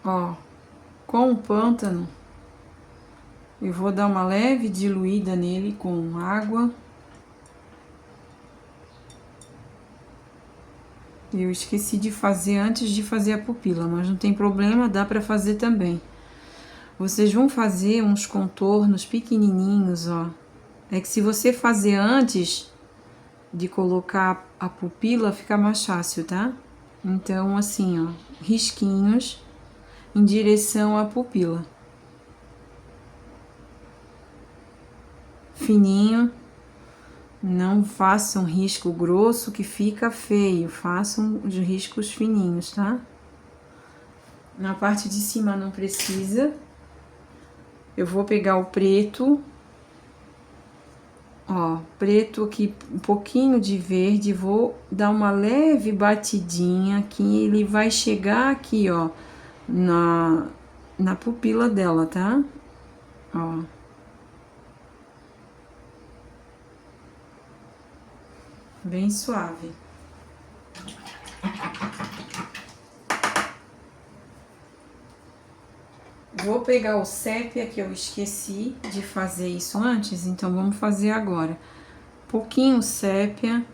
Ó, com o pântano, eu vou dar uma leve diluída nele com água. Eu esqueci de fazer antes de fazer a pupila, mas não tem problema, dá pra fazer também. Vocês vão fazer uns contornos pequenininhos, ó. É que se você fazer antes de colocar a pupila, fica mais fácil, tá? Então, assim, ó, risquinhos em direção à pupila. Fininho. Não façam risco grosso que fica feio, façam os riscos fininhos, tá? Na parte de cima não precisa. Eu vou pegar o preto, ó, preto aqui, um pouquinho de verde, vou dar uma leve batidinha aqui, ele vai chegar aqui, ó, na pupila dela, tá? Ó. Bem suave. Vou pegar o sépia, que eu esqueci de fazer isso antes, então vamos fazer agora. Pouquinho sépia.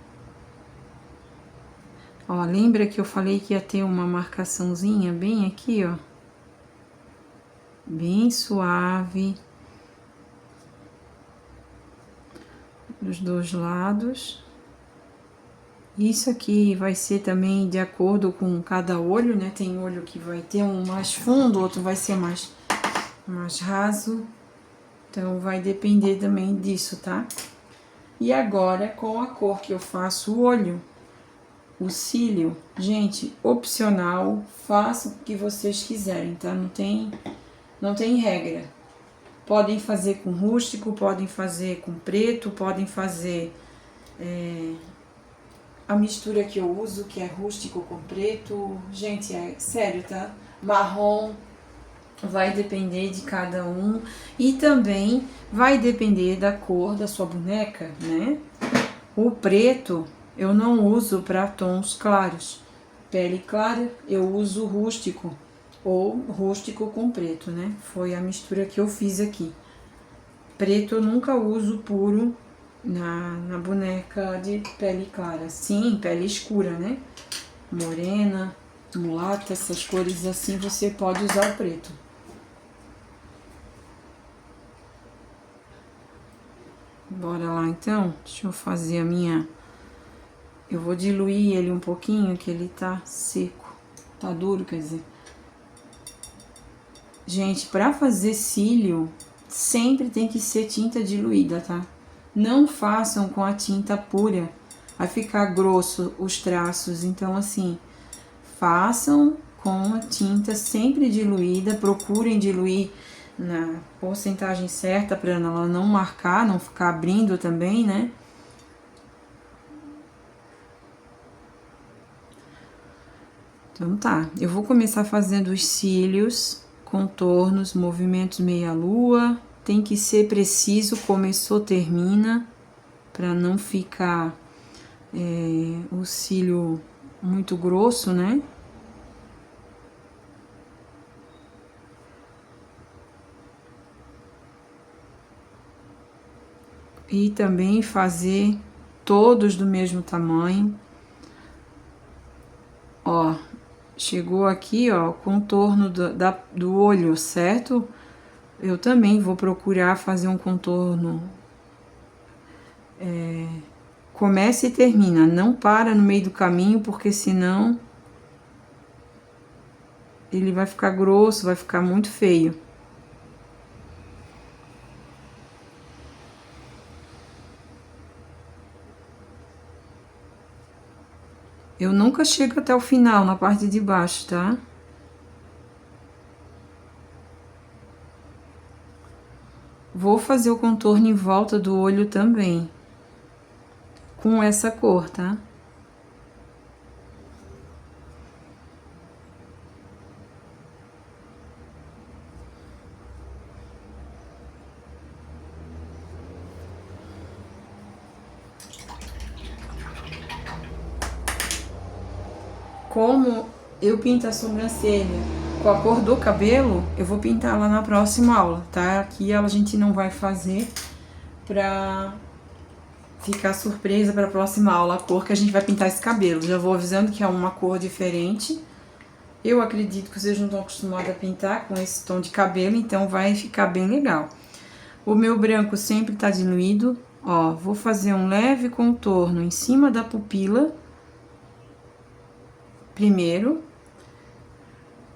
Ó, lembra que eu falei que ia ter uma marcaçãozinha bem aqui, ó? Bem suave. Dos dois lados. Isso aqui vai ser também de acordo com cada olho, né? Tem olho que vai ter um mais fundo, outro vai ser mais raso. Então, vai depender também disso, tá? E agora, com a cor que eu faço o olho, o cílio, gente, opcional, façam o que vocês quiserem, tá? Não tem regra. Podem fazer com rústico, podem fazer com preto, podem fazer a mistura que eu uso, que é rústico com preto. Gente, é sério, tá? Marrom, vai depender de cada um. E também vai depender da cor da sua boneca, né? O preto eu não uso para tons claros. Pele clara, eu uso rústico. Ou rústico com preto, né? Foi a mistura que eu fiz aqui. Preto eu nunca uso puro na boneca de pele clara. Sim, pele escura, né? Morena, mulata, essas cores assim, você pode usar o preto. Bora lá então? Deixa eu fazer a minha... Eu vou diluir ele um pouquinho, que ele tá seco. Tá duro, quer dizer. Gente, pra fazer cílio, sempre tem que ser tinta diluída, tá? Não façam com a tinta pura, vai ficar grosso os traços. Então, assim, façam com a tinta sempre diluída, procurem diluir na porcentagem certa para ela não marcar, não ficar abrindo também, né? Então tá, eu vou começar fazendo os cílios, contornos, movimentos meia-lua. Tem que ser preciso, começou, termina, para não ficar o cílio muito grosso, né? E também fazer todos do mesmo tamanho. Ó, chegou aqui, ó, o contorno do olho, certo? Eu também vou procurar fazer um contorno. Começa e termina, não para no meio do caminho, porque senão ele vai ficar grosso, vai ficar muito feio. Eu nunca chego até o final, na parte de baixo, tá? Vou fazer o contorno em volta do olho também, com essa cor, tá? Como eu pinto a sobrancelha com a cor do cabelo, eu vou pintar lá na próxima aula, tá? Aqui a gente não vai fazer pra ficar surpresa pra próxima aula a cor que a gente vai pintar esse cabelo. Já vou avisando que é uma cor diferente. Eu acredito que vocês não estão acostumados a pintar com esse tom de cabelo, então vai ficar bem legal. O meu branco sempre tá diluído. Ó, vou fazer um leve contorno em cima da pupila. Primeiro,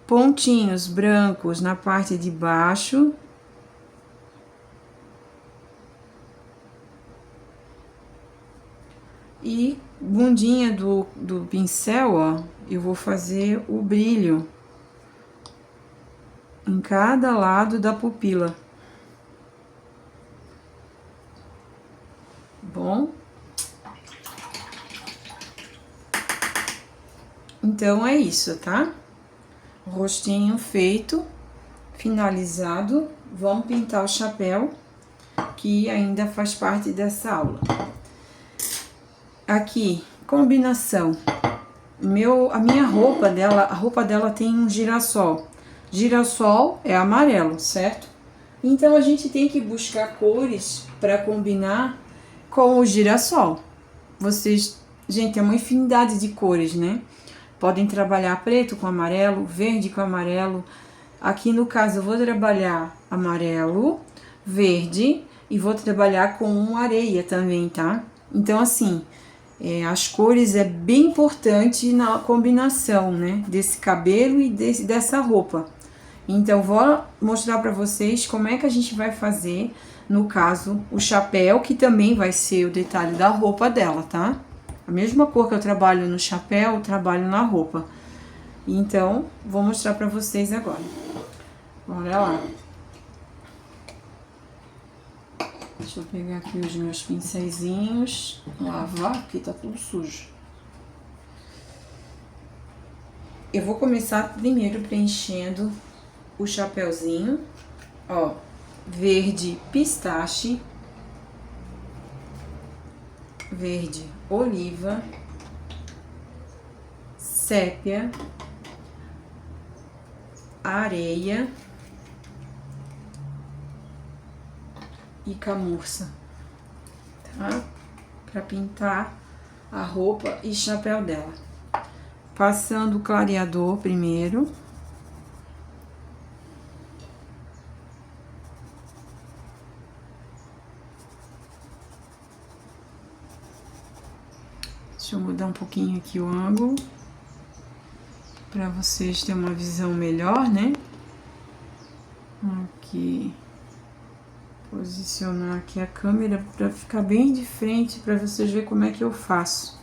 pontinhos brancos na parte de baixo. E bundinha do pincel, ó, eu vou fazer o brilho em cada lado da pupila. Bom? Então, é isso, tá? O rostinho feito, finalizado. vamos pintar o chapéu, que ainda faz parte dessa aula. Aqui, combinação. A minha roupa dela, a roupa dela tem um girassol. Girassol é amarelo, certo? Então a gente tem que buscar cores para combinar com o girassol. Vocês, gente, é uma infinidade de cores, né? Podem trabalhar preto com amarelo, verde com amarelo. Aqui no caso eu vou trabalhar amarelo, verde e vou trabalhar com areia também, tá? Então assim, as cores é bem importante na combinação, né? Desse cabelo e dessa roupa. Então vou mostrar para vocês como é que a gente vai fazer, no caso, o chapéu, que também vai ser o detalhe da roupa dela, tá? A mesma cor que eu trabalho no chapéu, eu trabalho na roupa. Então, vou mostrar para vocês agora. Bora lá. Deixa eu pegar aqui os meus pincéisinhos, lavar, porque tá tudo sujo. Eu vou começar primeiro preenchendo o chapéuzinho, ó, verde pistache, verde oliva, sépia, areia e camurça, tá? Para pintar a roupa e chapéu dela. Passando o clareador primeiro. Deixa eu mudar um pouquinho aqui o ângulo, para vocês terem uma visão melhor, né? Aqui, posicionar aqui a câmera para ficar bem de frente, para vocês verem como é que eu faço.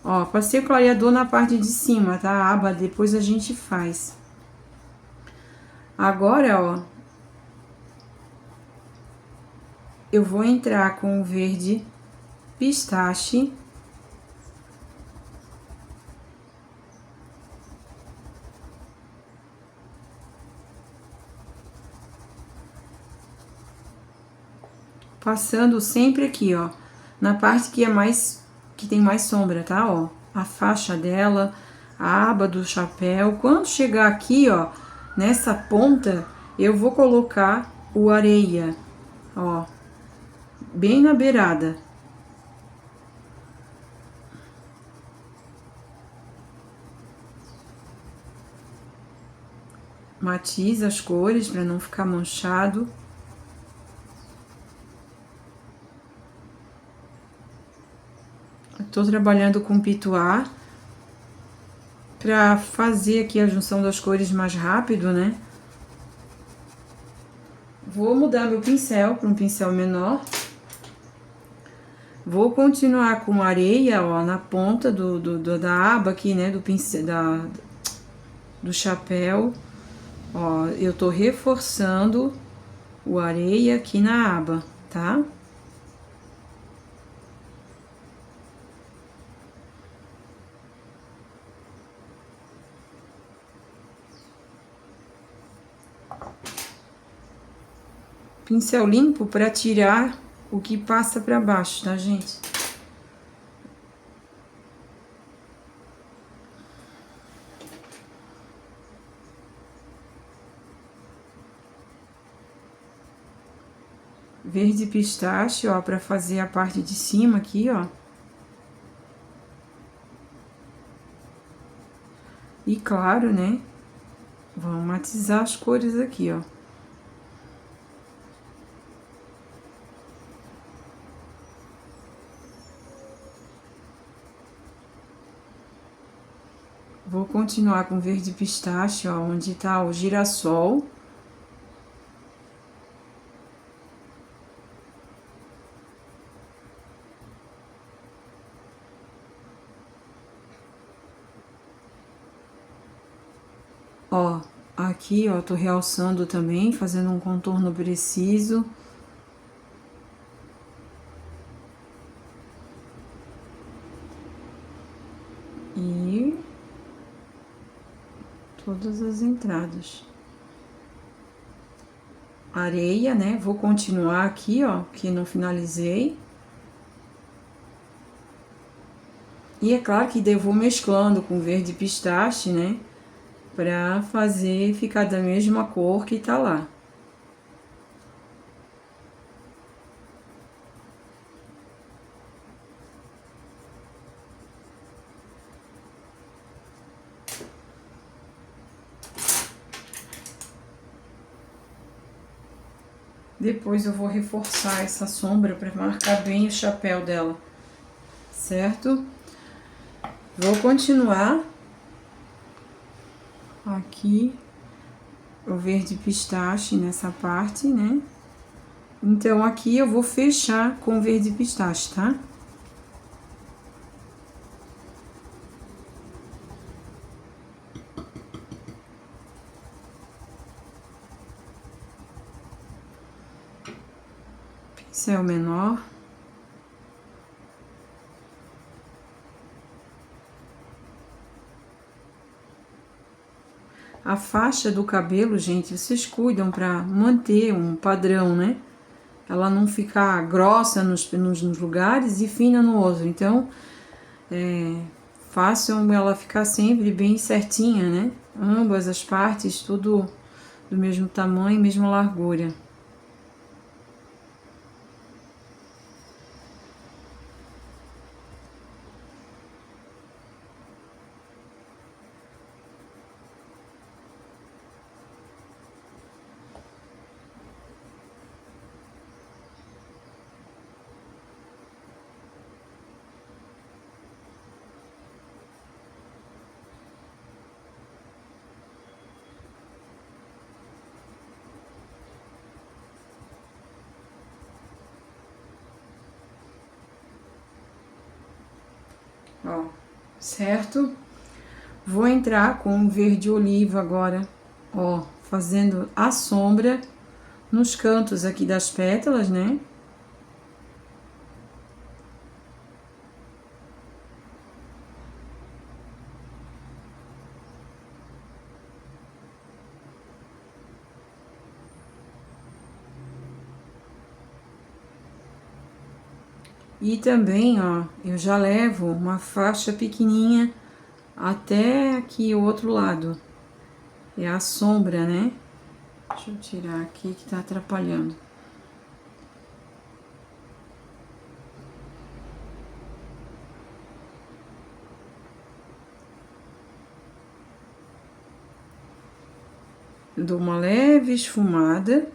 Ó, passei o clareador na parte de cima, tá? A aba, depois a gente faz. Agora, ó, eu vou entrar com o verde pistache. Passando sempre aqui, ó, na parte que é mais, que tem mais sombra, tá? Ó, a faixa dela, a aba do chapéu. Quando chegar aqui, ó, nessa ponta, eu vou colocar o areia, ó, bem na beirada. Matiza as cores para não ficar manchado. Estou trabalhando com pituá para fazer aqui a junção das cores mais rápido, né? Vou mudar meu pincel para um pincel menor. Vou continuar com areia, ó, na ponta da aba aqui, né, do pincel, do chapéu. Ó, eu tô reforçando o areia aqui na aba, tá? Pincel limpo para tirar o que passa para baixo, tá, gente? Verde pistache, ó, para fazer a parte de cima aqui, ó. E claro, né? Vamos matizar as cores aqui, ó. Vou continuar com verde pistache, ó, onde tá o girassol. Ó, aqui, ó, tô realçando também, fazendo um contorno preciso. E as entradas. Areia, né? Vou continuar aqui, ó, que não finalizei. E é claro que vou mesclando com verde pistache, né? Pra fazer ficar da mesma cor que tá lá. Depois eu vou reforçar essa sombra para marcar bem o chapéu dela, certo? Vou continuar aqui o verde pistache nessa parte, né? Então, aqui eu vou fechar com verde pistache, tá? Pincel menor. A faixa do cabelo, gente, vocês cuidam pra manter um padrão, né? Ela não ficar grossa nos lugares e fina no outro. Então, façam ela ficar sempre bem certinha, né? Ambas as partes, tudo do mesmo tamanho, mesma largura. Ó, certo? Vou entrar com o verde oliva agora, ó, fazendo a sombra nos cantos aqui das pétalas, né? E também, ó, eu já levo uma faixa pequenininha até aqui o outro lado. É a sombra, né? Deixa eu tirar aqui que tá atrapalhando. Dou uma leve esfumada.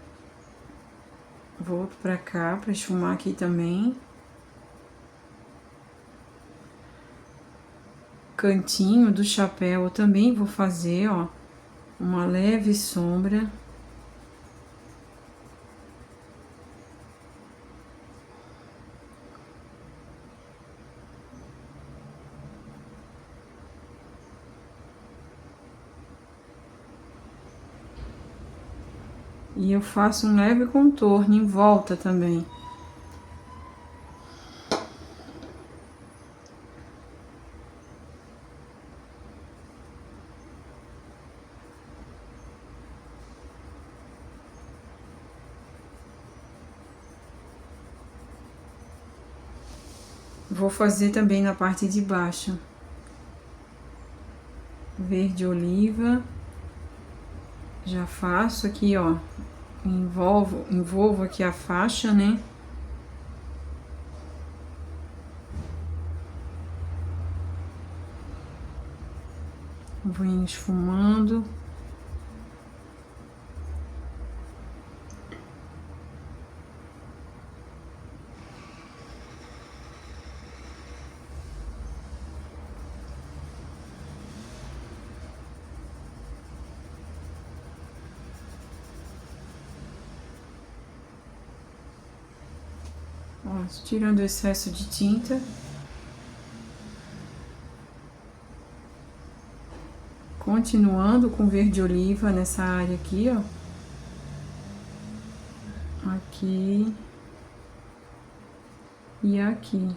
Volto pra cá pra esfumar aqui também. Cantinho do chapéu eu também vou fazer, ó, uma leve sombra. E eu faço um leve contorno em volta também. Vou fazer também na parte de baixo. Verde oliva. Já faço aqui, ó. Envolvo aqui a faixa, né? Vou esfumando. Ó, tirando o excesso de tinta. Continuando com verde oliva nessa área aqui, ó. Aqui. E aqui.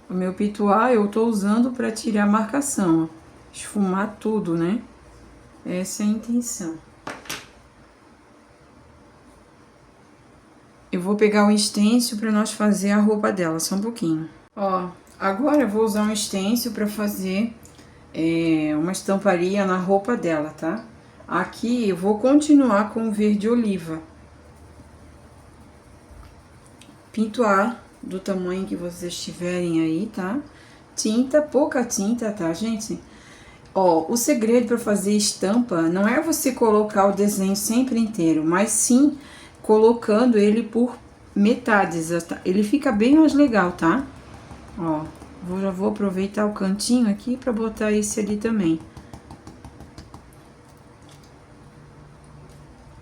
O meu pituá eu tô usando para tirar a marcação, ó. Esfumar tudo, né? Essa é a intenção. Eu vou pegar o stencil para nós fazer a roupa dela, só um pouquinho. Ó, agora eu vou usar um stencil para fazer uma estamparia na roupa dela, tá? Aqui eu vou continuar com o verde oliva. Pintuar do tamanho que vocês tiverem aí, tá? Tinta, pouca tinta, tá, gente? Ó, o segredo para fazer estampa não é você colocar o desenho sempre inteiro, mas sim colocando ele por metades. Ele fica bem mais legal, tá? Ó, já vou aproveitar o cantinho aqui para botar esse ali também.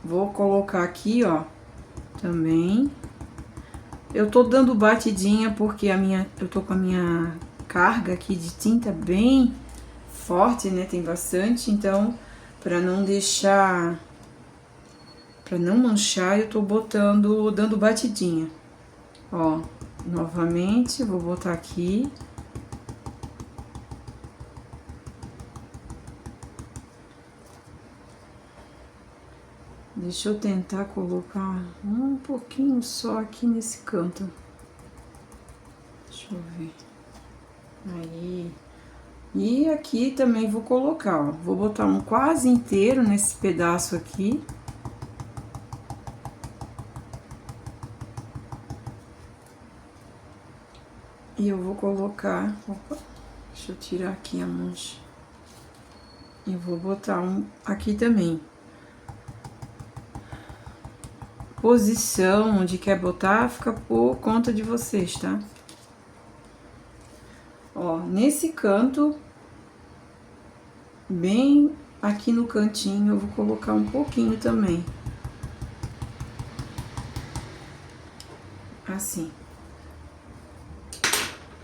Vou colocar aqui, ó, também. Eu tô dando batidinha porque eu tô com a minha carga aqui de tinta bem forte, né? Tem bastante, então, para não deixar, para não manchar, eu tô dando batidinha. Ó, novamente, vou botar aqui. Deixa eu tentar colocar um pouquinho só aqui nesse canto. Deixa eu ver. Aí. E aqui também vou colocar, ó. Vou botar um quase inteiro nesse pedaço aqui. E eu vou colocar... Opa, deixa eu tirar aqui a mancha. E vou botar um aqui também. Posição onde quer botar fica por conta de vocês, tá? Ó, nesse canto, bem aqui no cantinho, eu vou colocar um pouquinho também. Assim.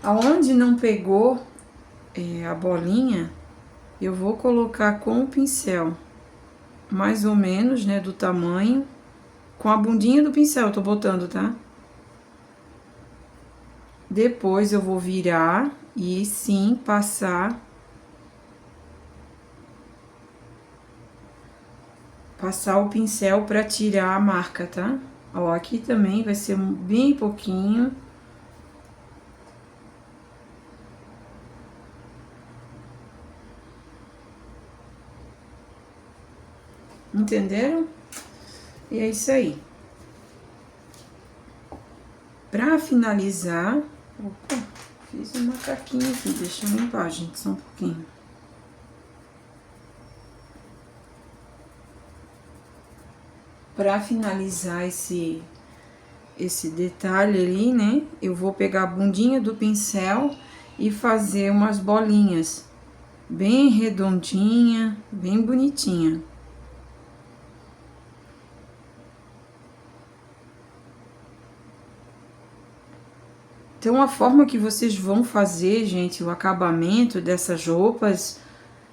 Aonde não pegou a bolinha, eu vou colocar com o pincel, mais ou menos, né, do tamanho, com a bundinha do pincel eu tô botando, tá? Depois eu vou virar e sim passar o pincel pra tirar a marca, tá? Ó, aqui também vai ser bem pouquinho. Entenderam? E é isso aí. Pra finalizar... Opa, fiz um macaquinho aqui, deixa eu limpar, gente, só um pouquinho. Pra finalizar esse detalhe ali, né, eu vou pegar a bundinha do pincel e fazer umas bolinhas bem redondinha, bem bonitinha. Então, a forma que vocês vão fazer, gente, o acabamento dessas roupas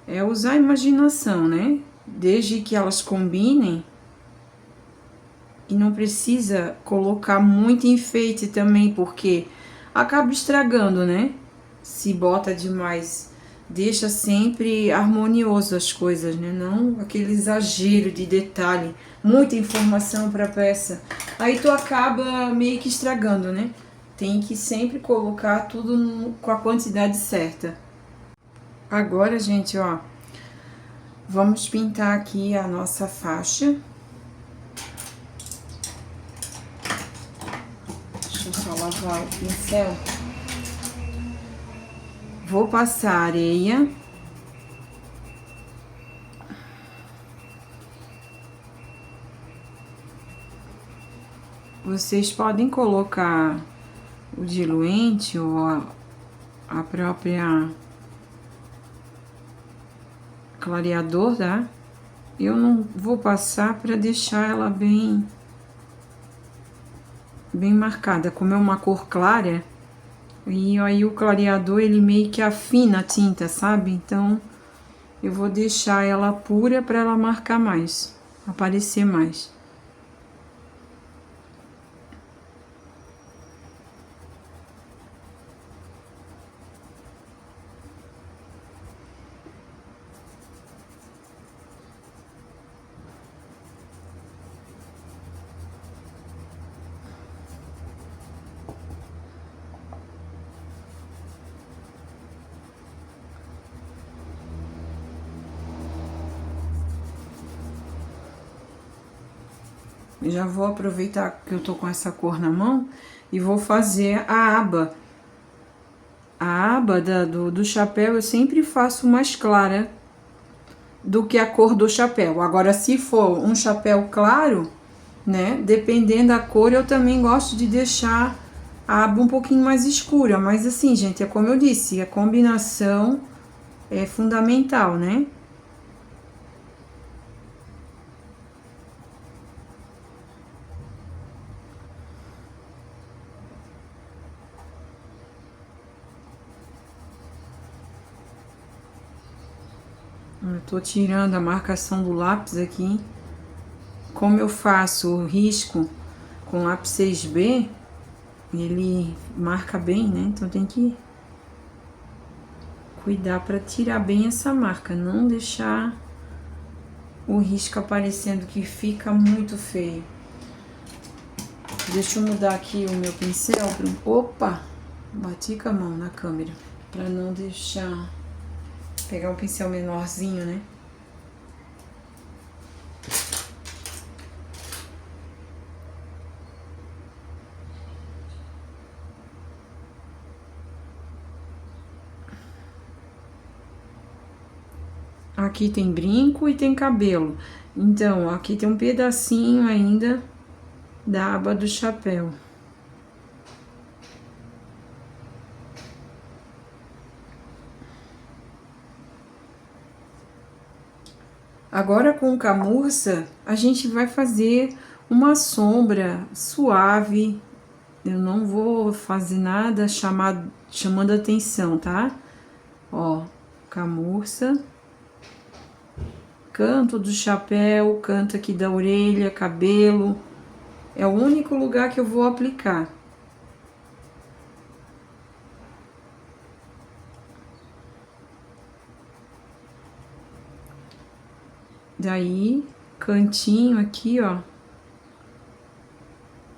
é usar a imaginação, né? Desde que elas combinem. E não precisa colocar muito enfeite também, porque acaba estragando, né? Se bota demais, deixa sempre harmonioso as coisas, né? Não aquele exagero de detalhe, muita informação para peça. Aí tu acaba meio que estragando, né? Tem que sempre colocar tudo com a quantidade certa. Agora, gente, ó, vamos pintar aqui a nossa faixa. Deixa eu só lavar o pincel. Vou passar areia. Vocês podem colocar o diluente ou a própria clareador, tá? Eu não vou passar para deixar ela bem marcada, como é uma cor clara, e aí o clareador ele meio que afina a tinta, sabe? Então eu vou deixar ela pura para ela marcar mais, aparecer mais. Eu já vou aproveitar que eu tô com essa cor na mão e vou fazer a aba. A aba do chapéu eu sempre faço mais clara do que a cor do chapéu. Agora, se for um chapéu claro, né, dependendo da cor, eu também gosto de deixar a aba um pouquinho mais escura. Mas assim, gente, é como eu disse, a combinação é fundamental, né? Eu tô tirando a marcação do lápis aqui. Como eu faço o risco com lápis 6B, ele marca bem, né? Então tem que cuidar para tirar bem essa marca, não deixar o risco aparecendo, que fica muito feio. Deixa eu mudar aqui o meu pincel. Opa! Bati com a mão na câmera. Para não deixar... Pegar um pincel menorzinho, né? Aqui tem brinco e tem cabelo. Então, aqui tem um pedacinho ainda da aba do chapéu. Agora, com o camurça, a gente vai fazer uma sombra suave. Eu não vou fazer nada chamando atenção, tá? Ó, camurça. Canto do chapéu, canto aqui da orelha, cabelo. É o único lugar que eu vou aplicar. Daí, cantinho aqui, ó,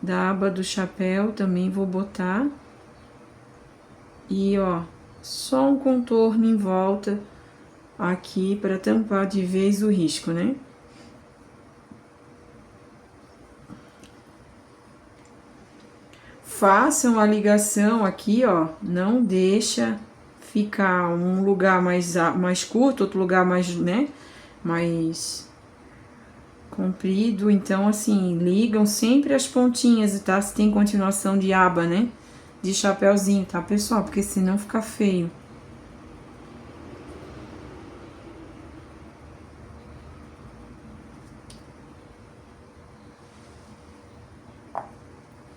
da aba do chapéu também vou botar. E, ó, só um contorno em volta aqui para tampar de vez o risco, né? Façam a ligação aqui, ó, não deixa ficar um lugar mais curto, outro lugar mais, né, mais comprido. Então, assim, ligam sempre as pontinhas, tá? Se tem continuação de aba, né, de chapéuzinho, tá, pessoal? Porque senão fica feio.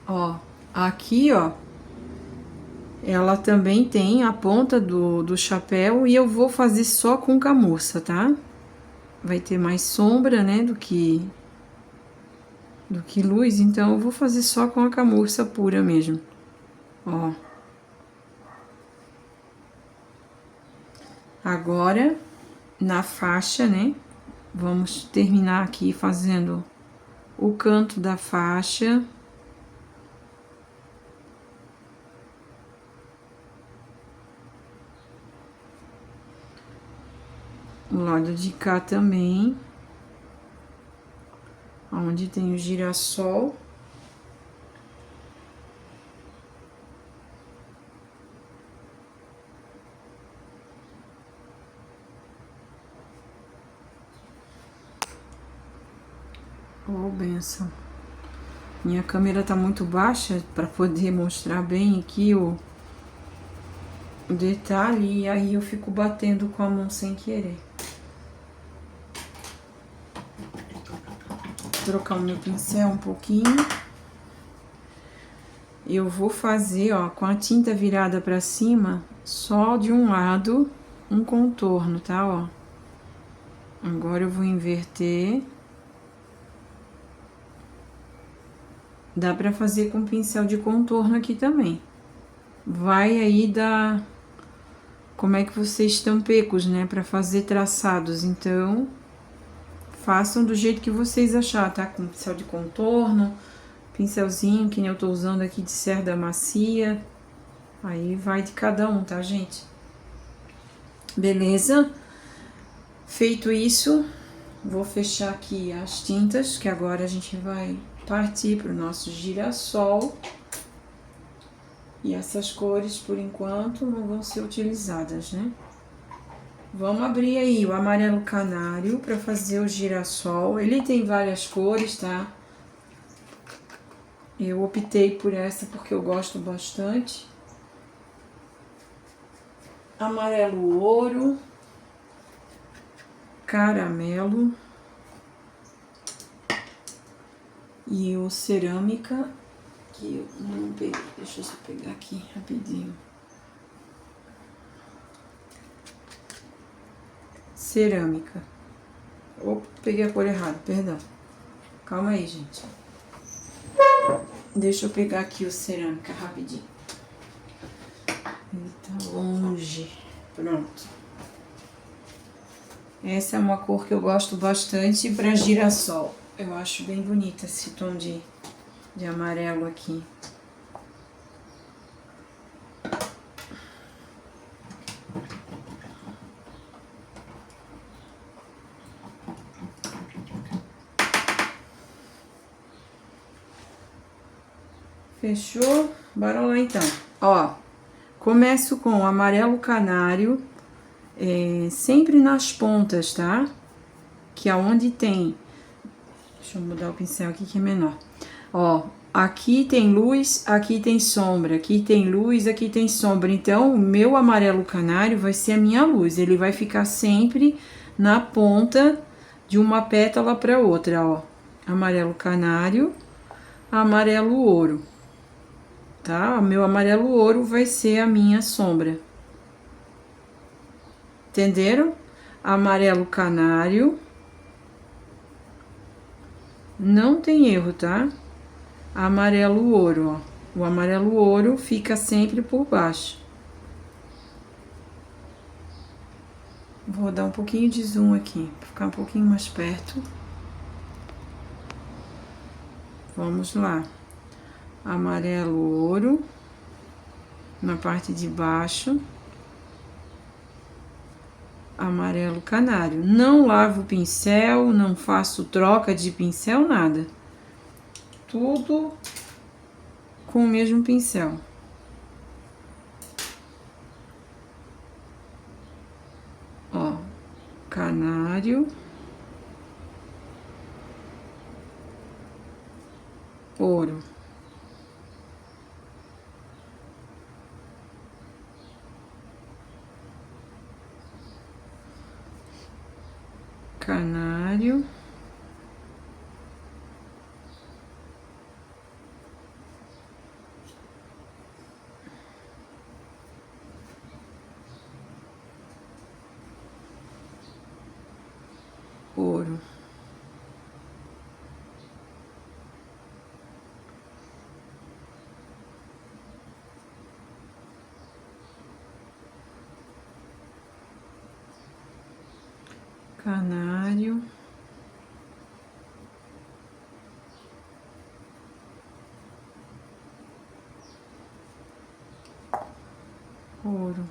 Ó, aqui, ó, ela também tem a ponta do chapéu e eu vou fazer só com camurça, tá? Vai ter mais sombra, né, do que luz, então eu vou fazer só com a camurça pura mesmo. Ó. Agora, na faixa, né, vamos terminar aqui fazendo o canto da faixa. O lado de cá também, onde tem o girassol. Oh, benção. Minha câmera tá muito baixa para poder mostrar bem aqui o detalhe, e aí eu fico batendo com a mão sem querer. Vou trocar o meu pincel um pouquinho. Eu vou fazer, ó, com a tinta virada para cima, só de um lado, um contorno, tá, ó. Agora eu vou inverter. Dá pra fazer com pincel de contorno aqui também. Vai aí da... Como é que vocês estão pecos, né, pra fazer traçados. Então, façam do jeito que vocês achar, tá? Com pincel de contorno, pincelzinho, que nem eu tô usando aqui de cerda macia. Aí vai de cada um, tá, gente? Beleza? Feito isso, vou fechar aqui as tintas, que agora a gente vai partir para o nosso girassol. E essas cores, por enquanto, não vão ser utilizadas, né? Vamos abrir aí o amarelo canário para fazer o girassol. Ele tem várias cores, tá? Eu optei por essa porque eu gosto bastante. Amarelo ouro. Caramelo. E o cerâmica, que eu não peguei. Deixa eu só pegar aqui rapidinho. Cerâmica. Opa, peguei a cor errada, perdão. Calma aí, gente. Deixa eu pegar aqui o cerâmica rapidinho. Ele tá longe. Pronto. Essa é uma cor que eu gosto bastante para girassol. Eu acho bem bonita esse tom de amarelo aqui. Fechou? Bora lá então. Ó, começo com o amarelo canário, sempre nas pontas, tá? Que é onde tem... Deixa eu mudar o pincel aqui que é menor. Ó, aqui tem luz, aqui tem sombra, aqui tem luz, aqui tem sombra. Então, o meu amarelo canário vai ser a minha luz. Ele vai ficar sempre na ponta de uma pétala para outra, ó. Amarelo canário, amarelo ouro. Tá? O meu amarelo ouro vai ser a minha sombra. Entenderam? Amarelo canário. Não tem erro, tá? Amarelo ouro, ó. O amarelo ouro fica sempre por baixo. Vou dar um pouquinho de zoom aqui, para ficar um pouquinho mais perto. Vamos lá. Amarelo ouro na parte de baixo. Amarelo canário. Não lavo o pincel, não faço troca de pincel, nada. Tudo com o mesmo pincel. Ó, canário. Ouro. Canário. Ouro. Canário. Ouro.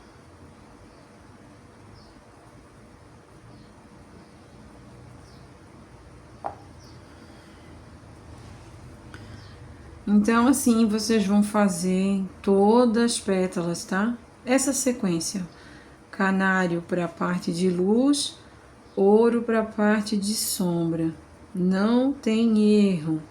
Então, assim, vocês vão fazer todas as pétalas, tá? Essa sequência. Canário para a parte de luz, ouro para a parte de sombra. Não tem erro.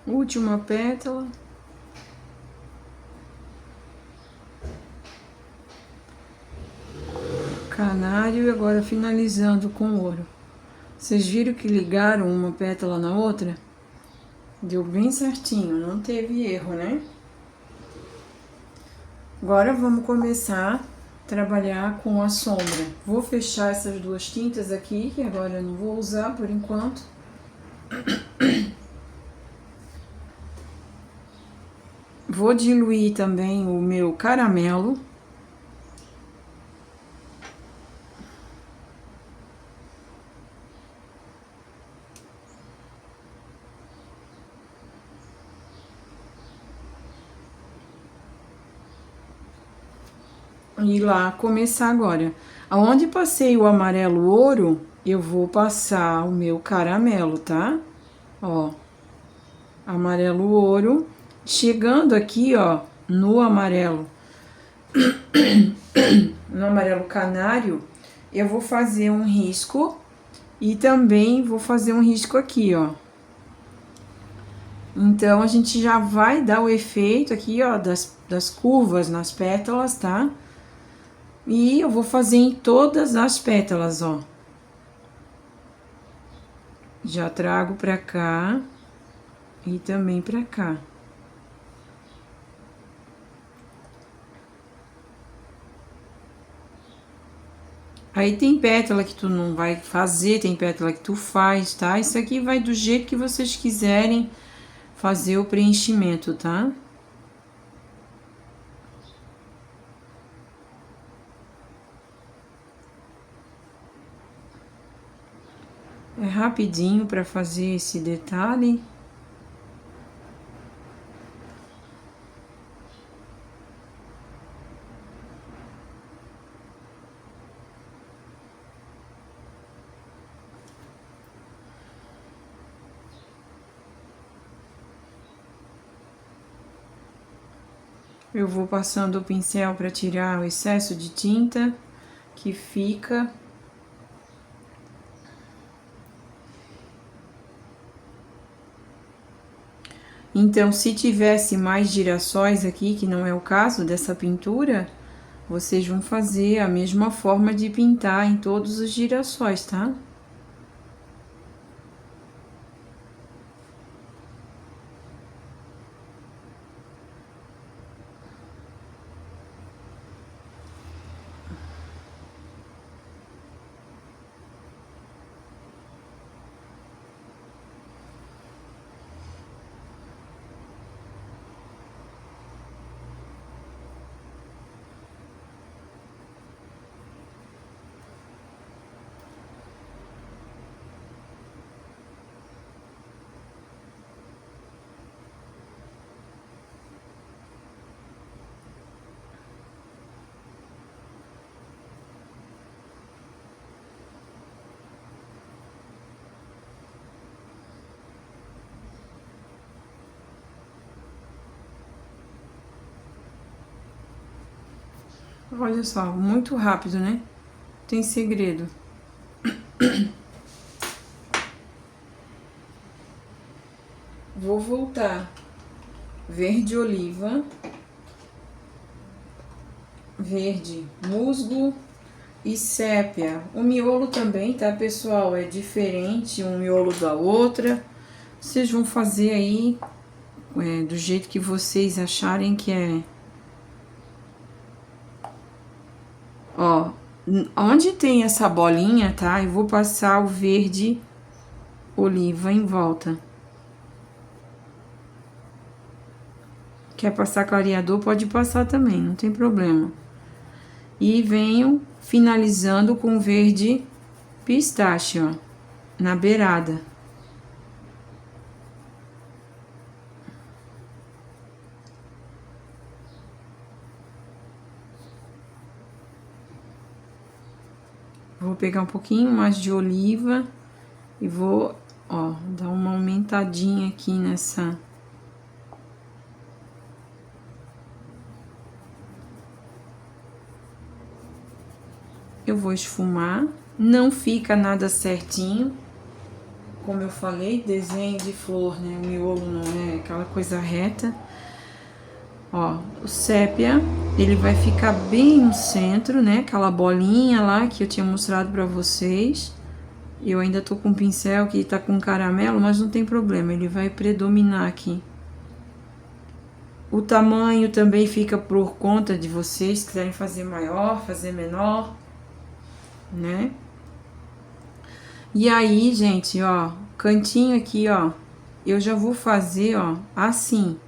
Última pétala. Canário e agora finalizando com ouro. Vocês viram que ligaram uma pétala na outra? Deu bem certinho, não teve erro, né? Agora vamos começar a trabalhar com a sombra. Vou fechar essas duas tintas aqui, que agora eu não vou usar por enquanto. Vou diluir também o meu caramelo. E lá começar agora. Aonde passei o amarelo ouro, eu vou passar o meu caramelo, tá? Ó, amarelo ouro. Chegando aqui, ó, no amarelo, no amarelo canário, eu vou fazer um risco e também vou fazer um risco aqui, ó. Então, a gente já vai dar o efeito aqui, ó, das curvas nas pétalas, tá? E eu vou fazer em todas as pétalas, ó. Já trago pra cá e também pra cá. Aí tem pétala que tu não vai fazer, tem pétala que tu faz, tá? Isso aqui vai do jeito que vocês quiserem fazer o preenchimento, tá? É rapidinho para fazer esse detalhe. Eu vou passando o pincel para tirar o excesso de tinta que fica. Então, se tivesse mais girassóis aqui, que não é o caso dessa pintura, vocês vão fazer a mesma forma de pintar em todos os girassóis, tá? Olha só, muito rápido, né? Tem segredo. Vou voltar. Verde oliva. Verde musgo e sépia. O miolo também, tá, pessoal? É diferente um miolo da outra. Vocês vão fazer aí do jeito que vocês acharem que é. Ó, onde tem essa bolinha, tá? Eu vou passar o verde oliva em volta. Quer passar clareador, pode passar também, não tem problema. E venho finalizando com verde pistache, ó, na beirada. Vou pegar um pouquinho mais de oliva e vou, ó, dar uma aumentadinha aqui nessa. Eu vou esfumar, não fica nada certinho, como eu falei, desenho de flor, né? O miolo não é aquela coisa reta. Ó, o sépia, ele vai ficar bem no centro, né? Aquela bolinha lá que eu tinha mostrado pra vocês. Eu ainda tô com um pincel que tá com caramelo, mas não tem problema, ele vai predominar aqui. O tamanho também fica por conta de vocês, se quiserem fazer maior, fazer menor, né? E aí, gente, ó, cantinho aqui, ó, eu já vou fazer, ó, assim.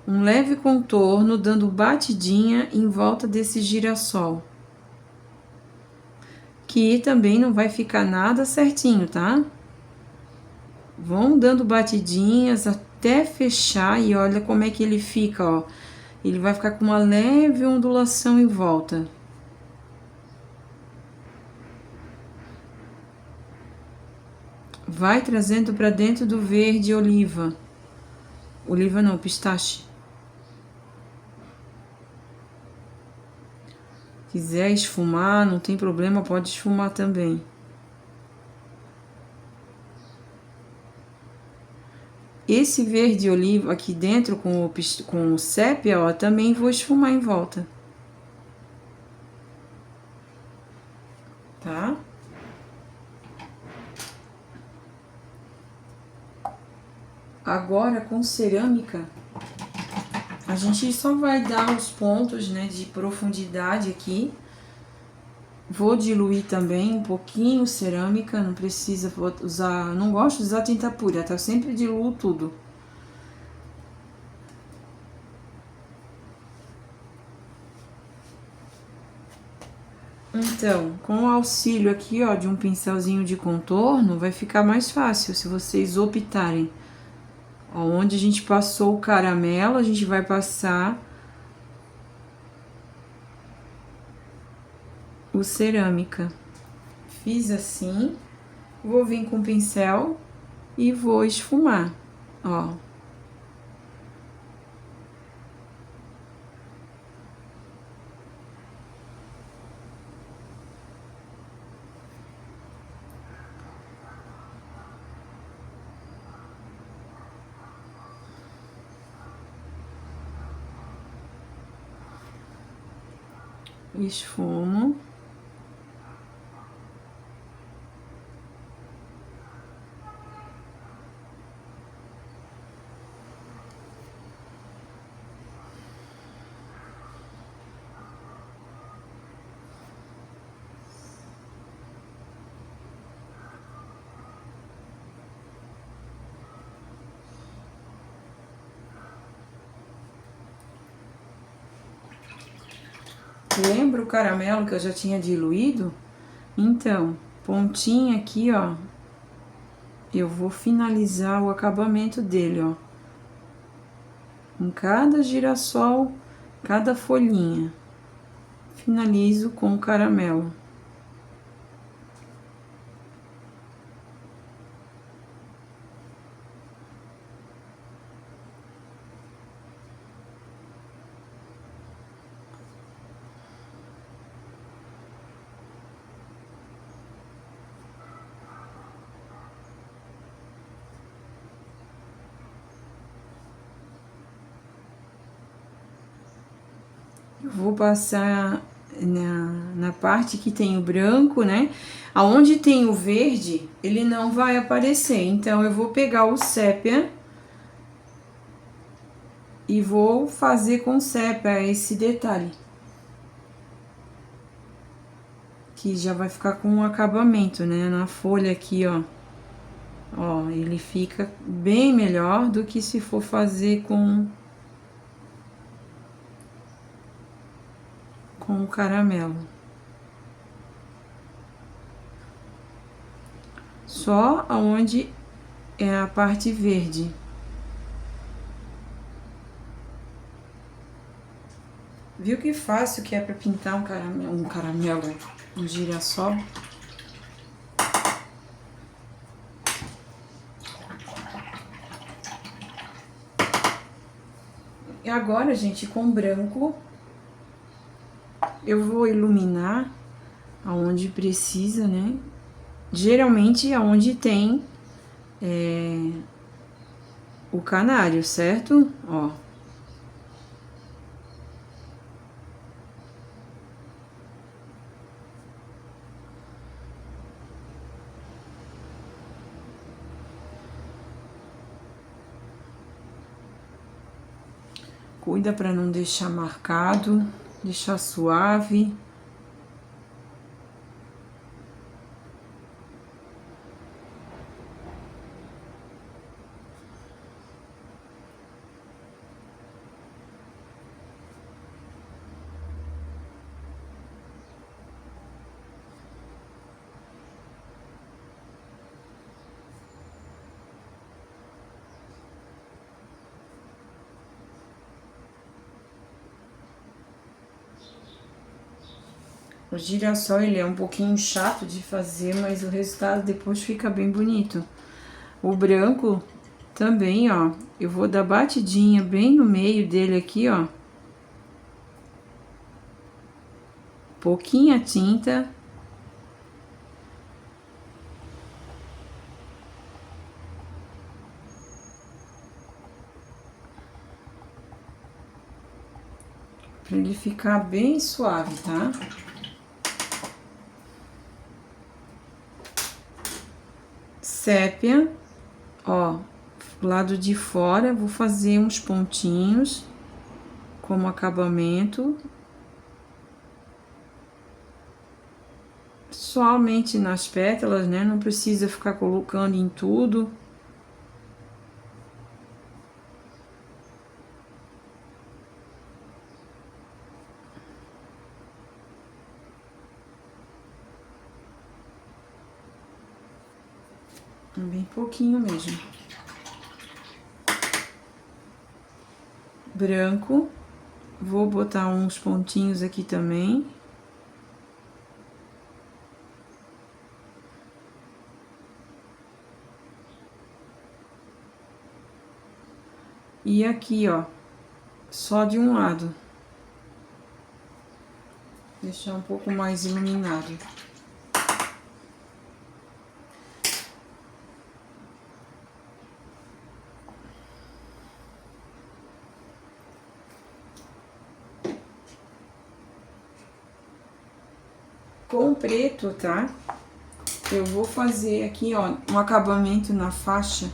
Um leve contorno, dando batidinha em volta desse girassol. Que também não vai ficar nada certinho, tá? Vão dando batidinhas até fechar e olha como é que ele fica, ó. Ele vai ficar com uma leve ondulação em volta. Vai trazendo para dentro do verde oliva. Oliva não, pistache. Quiser esfumar, não tem problema, pode esfumar também. Esse verde oliva aqui dentro com o sépia, ó, também vou esfumar em volta. Tá? Agora com cerâmica, a gente só vai dar os pontos, né, de profundidade aqui. Vou diluir também um pouquinho cerâmica, não precisa usar, não gosto de usar tinta pura, tá? Eu sempre diluo tudo. Então, com o auxílio aqui, ó, de um pincelzinho de contorno, vai ficar mais fácil se vocês optarem. Ó, onde a gente passou o caramelo, a gente vai passar o cerâmica. Fiz assim, vou vir com o pincel e vou esfumar, ó. Esfumo. Lembra o caramelo que eu já tinha diluído? Então, pontinha aqui, ó, eu vou finalizar o acabamento dele, ó. Em cada girassol, cada folhinha. Finalizo com o caramelo. Vou passar na parte que tem o branco, né? Aonde tem o verde, ele não vai aparecer. Então, eu vou pegar o sépia e vou fazer com sépia esse detalhe. Que já vai ficar com um acabamento, né? Na folha aqui, ó. Ó, ele fica bem melhor do que se for fazer com o caramelo. Só aonde é a parte verde. Viu que fácil que é para pintar um girassol? E agora, gente, com branco, eu vou iluminar aonde precisa, né? Geralmente aonde tem o canário, certo? Ó. Cuida para não deixar marcado, deixar suave. O girassol, ele é um pouquinho chato de fazer, mas o resultado depois fica bem bonito. O branco também, ó, eu vou dar batidinha bem no meio dele aqui, ó. Pouquinha tinta. Pra ele ficar bem suave, tá? Sépia, ó, lado de fora, vou fazer uns pontinhos como acabamento. Somente nas pétalas, né? Não precisa ficar colocando em tudo. Bem pouquinho mesmo. Branco. Vou botar uns pontinhos aqui também. E aqui, ó, só de um lado. Deixar um pouco mais iluminado. Com preto, tá? Eu vou fazer aqui, ó, um acabamento na faixa.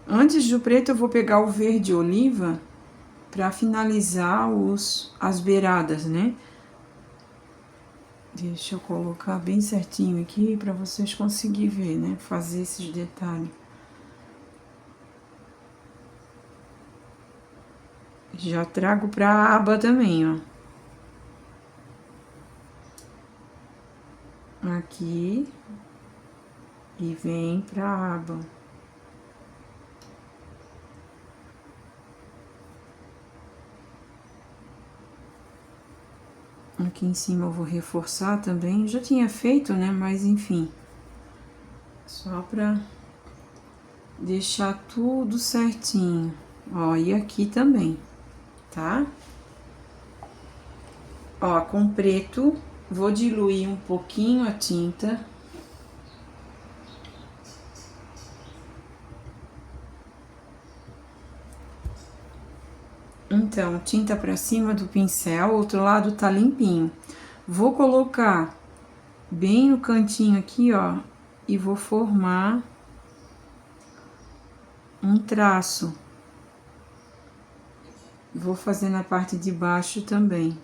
Antes do preto, eu vou pegar o verde oliva para finalizar as beiradas, né? Deixa eu colocar bem certinho aqui para vocês conseguirem ver, né? Fazer esses detalhes. Já trago para a aba também, ó. Aqui. E vem para a aba. Aqui em cima eu vou reforçar também. Já tinha feito, né? Mas enfim. Só pra deixar tudo certinho. Ó, e aqui também, tá? Ó, com preto, vou diluir um pouquinho a tinta. Então, tinta pra cima do pincel, o outro lado tá limpinho. Vou colocar bem no cantinho aqui, ó, e vou formar um traço. Vou fazer na parte de baixo também.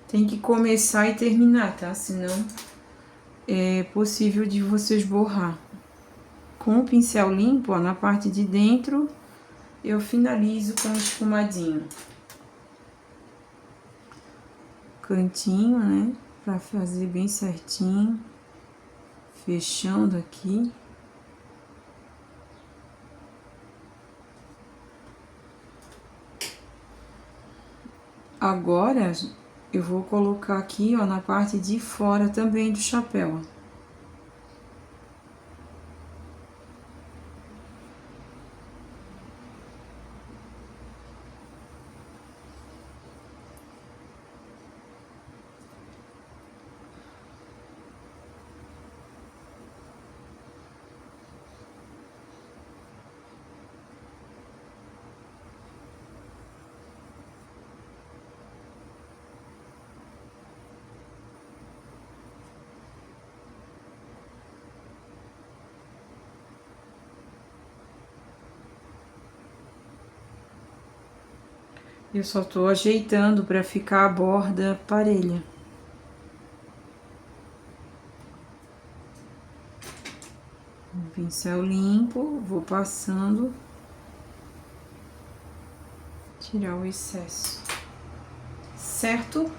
Tem que começar e terminar, tá? Senão é possível de vocês borrar. Com o pincel limpo, ó, na parte de dentro, eu finalizo com esfumadinho. Cantinho, né? Pra fazer bem certinho. Fechando aqui. Agora, eu vou colocar aqui, ó, na parte de fora também do chapéu, ó. Eu só tô ajeitando para ficar a borda parelha. Um pincel limpo, vou passando, tirar o excesso, certo?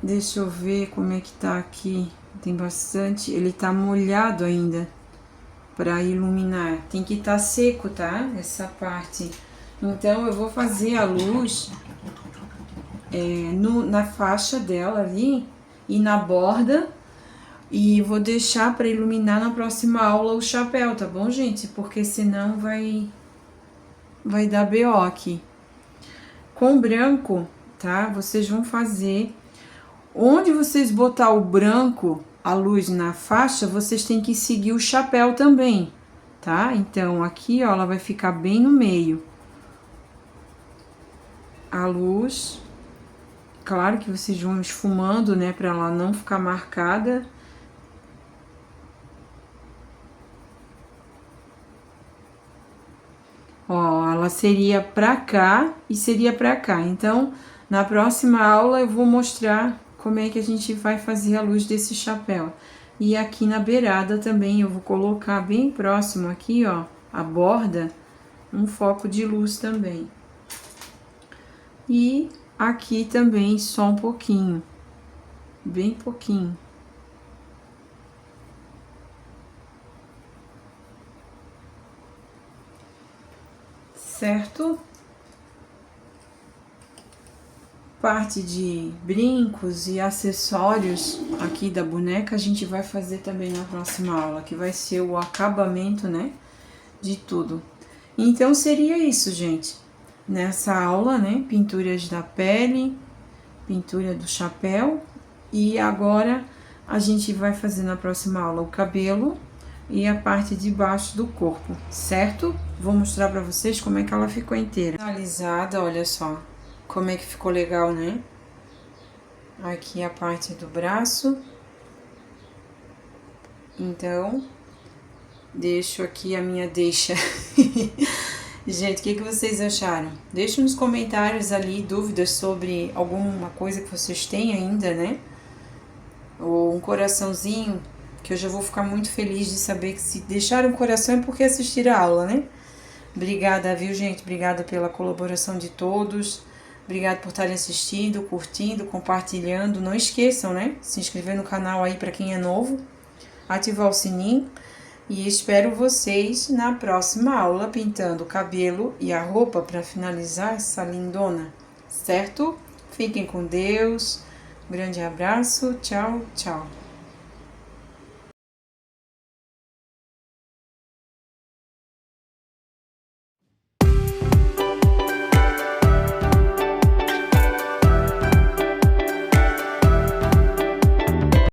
Deixa eu ver como é que tá aqui. Tem bastante, ele tá molhado ainda para iluminar. Tem que estar seco, tá? Essa parte. Então eu vou fazer a luz na faixa dela ali e na borda. E vou deixar para iluminar na próxima aula o chapéu, tá bom, gente? Porque senão vai dar BO aqui. Com branco, tá? Vocês vão fazer... Onde vocês botar o branco, a luz na faixa, vocês têm que seguir o chapéu também, tá? Então, aqui, ó, ela vai ficar bem no meio. A luz... Claro que vocês vão esfumando, né? Pra ela não ficar marcada. Ó, ela seria pra cá e seria pra cá. Então, na próxima aula eu vou mostrar como é que a gente vai fazer a luz desse chapéu. E aqui na beirada também eu vou colocar bem próximo aqui, ó, a borda, um foco de luz também. E aqui também só um pouquinho, bem pouquinho. Certo? Parte de brincos e acessórios aqui da boneca a gente vai fazer também na próxima aula, que vai ser o acabamento, né, de tudo. Então seria isso, gente. Nessa aula, né, pinturas da pele, pintura do chapéu, e agora a gente vai fazer na próxima aula o cabelo e a parte de baixo do corpo, certo? Vou mostrar pra vocês como é que ela ficou inteira. Finalizada, olha só como é que ficou legal, né? Aqui a parte do braço. Então, deixo aqui a minha deixa. Gente, o que vocês acharam? Deixe nos comentários ali dúvidas sobre alguma coisa que vocês têm ainda, né? Ou um coraçãozinho, que eu já vou ficar muito feliz de saber que se deixaram um coração é porque assistiram a aula, né? Obrigada, viu, gente? Obrigada pela colaboração de todos. Obrigada por estarem assistindo, curtindo, compartilhando. Não esqueçam, né? Se inscrever no canal aí para quem é novo. Ativar o sininho. E espero vocês na próxima aula pintando o cabelo e a roupa para finalizar essa lindona, certo? Fiquem com Deus. Um grande abraço. Tchau, tchau.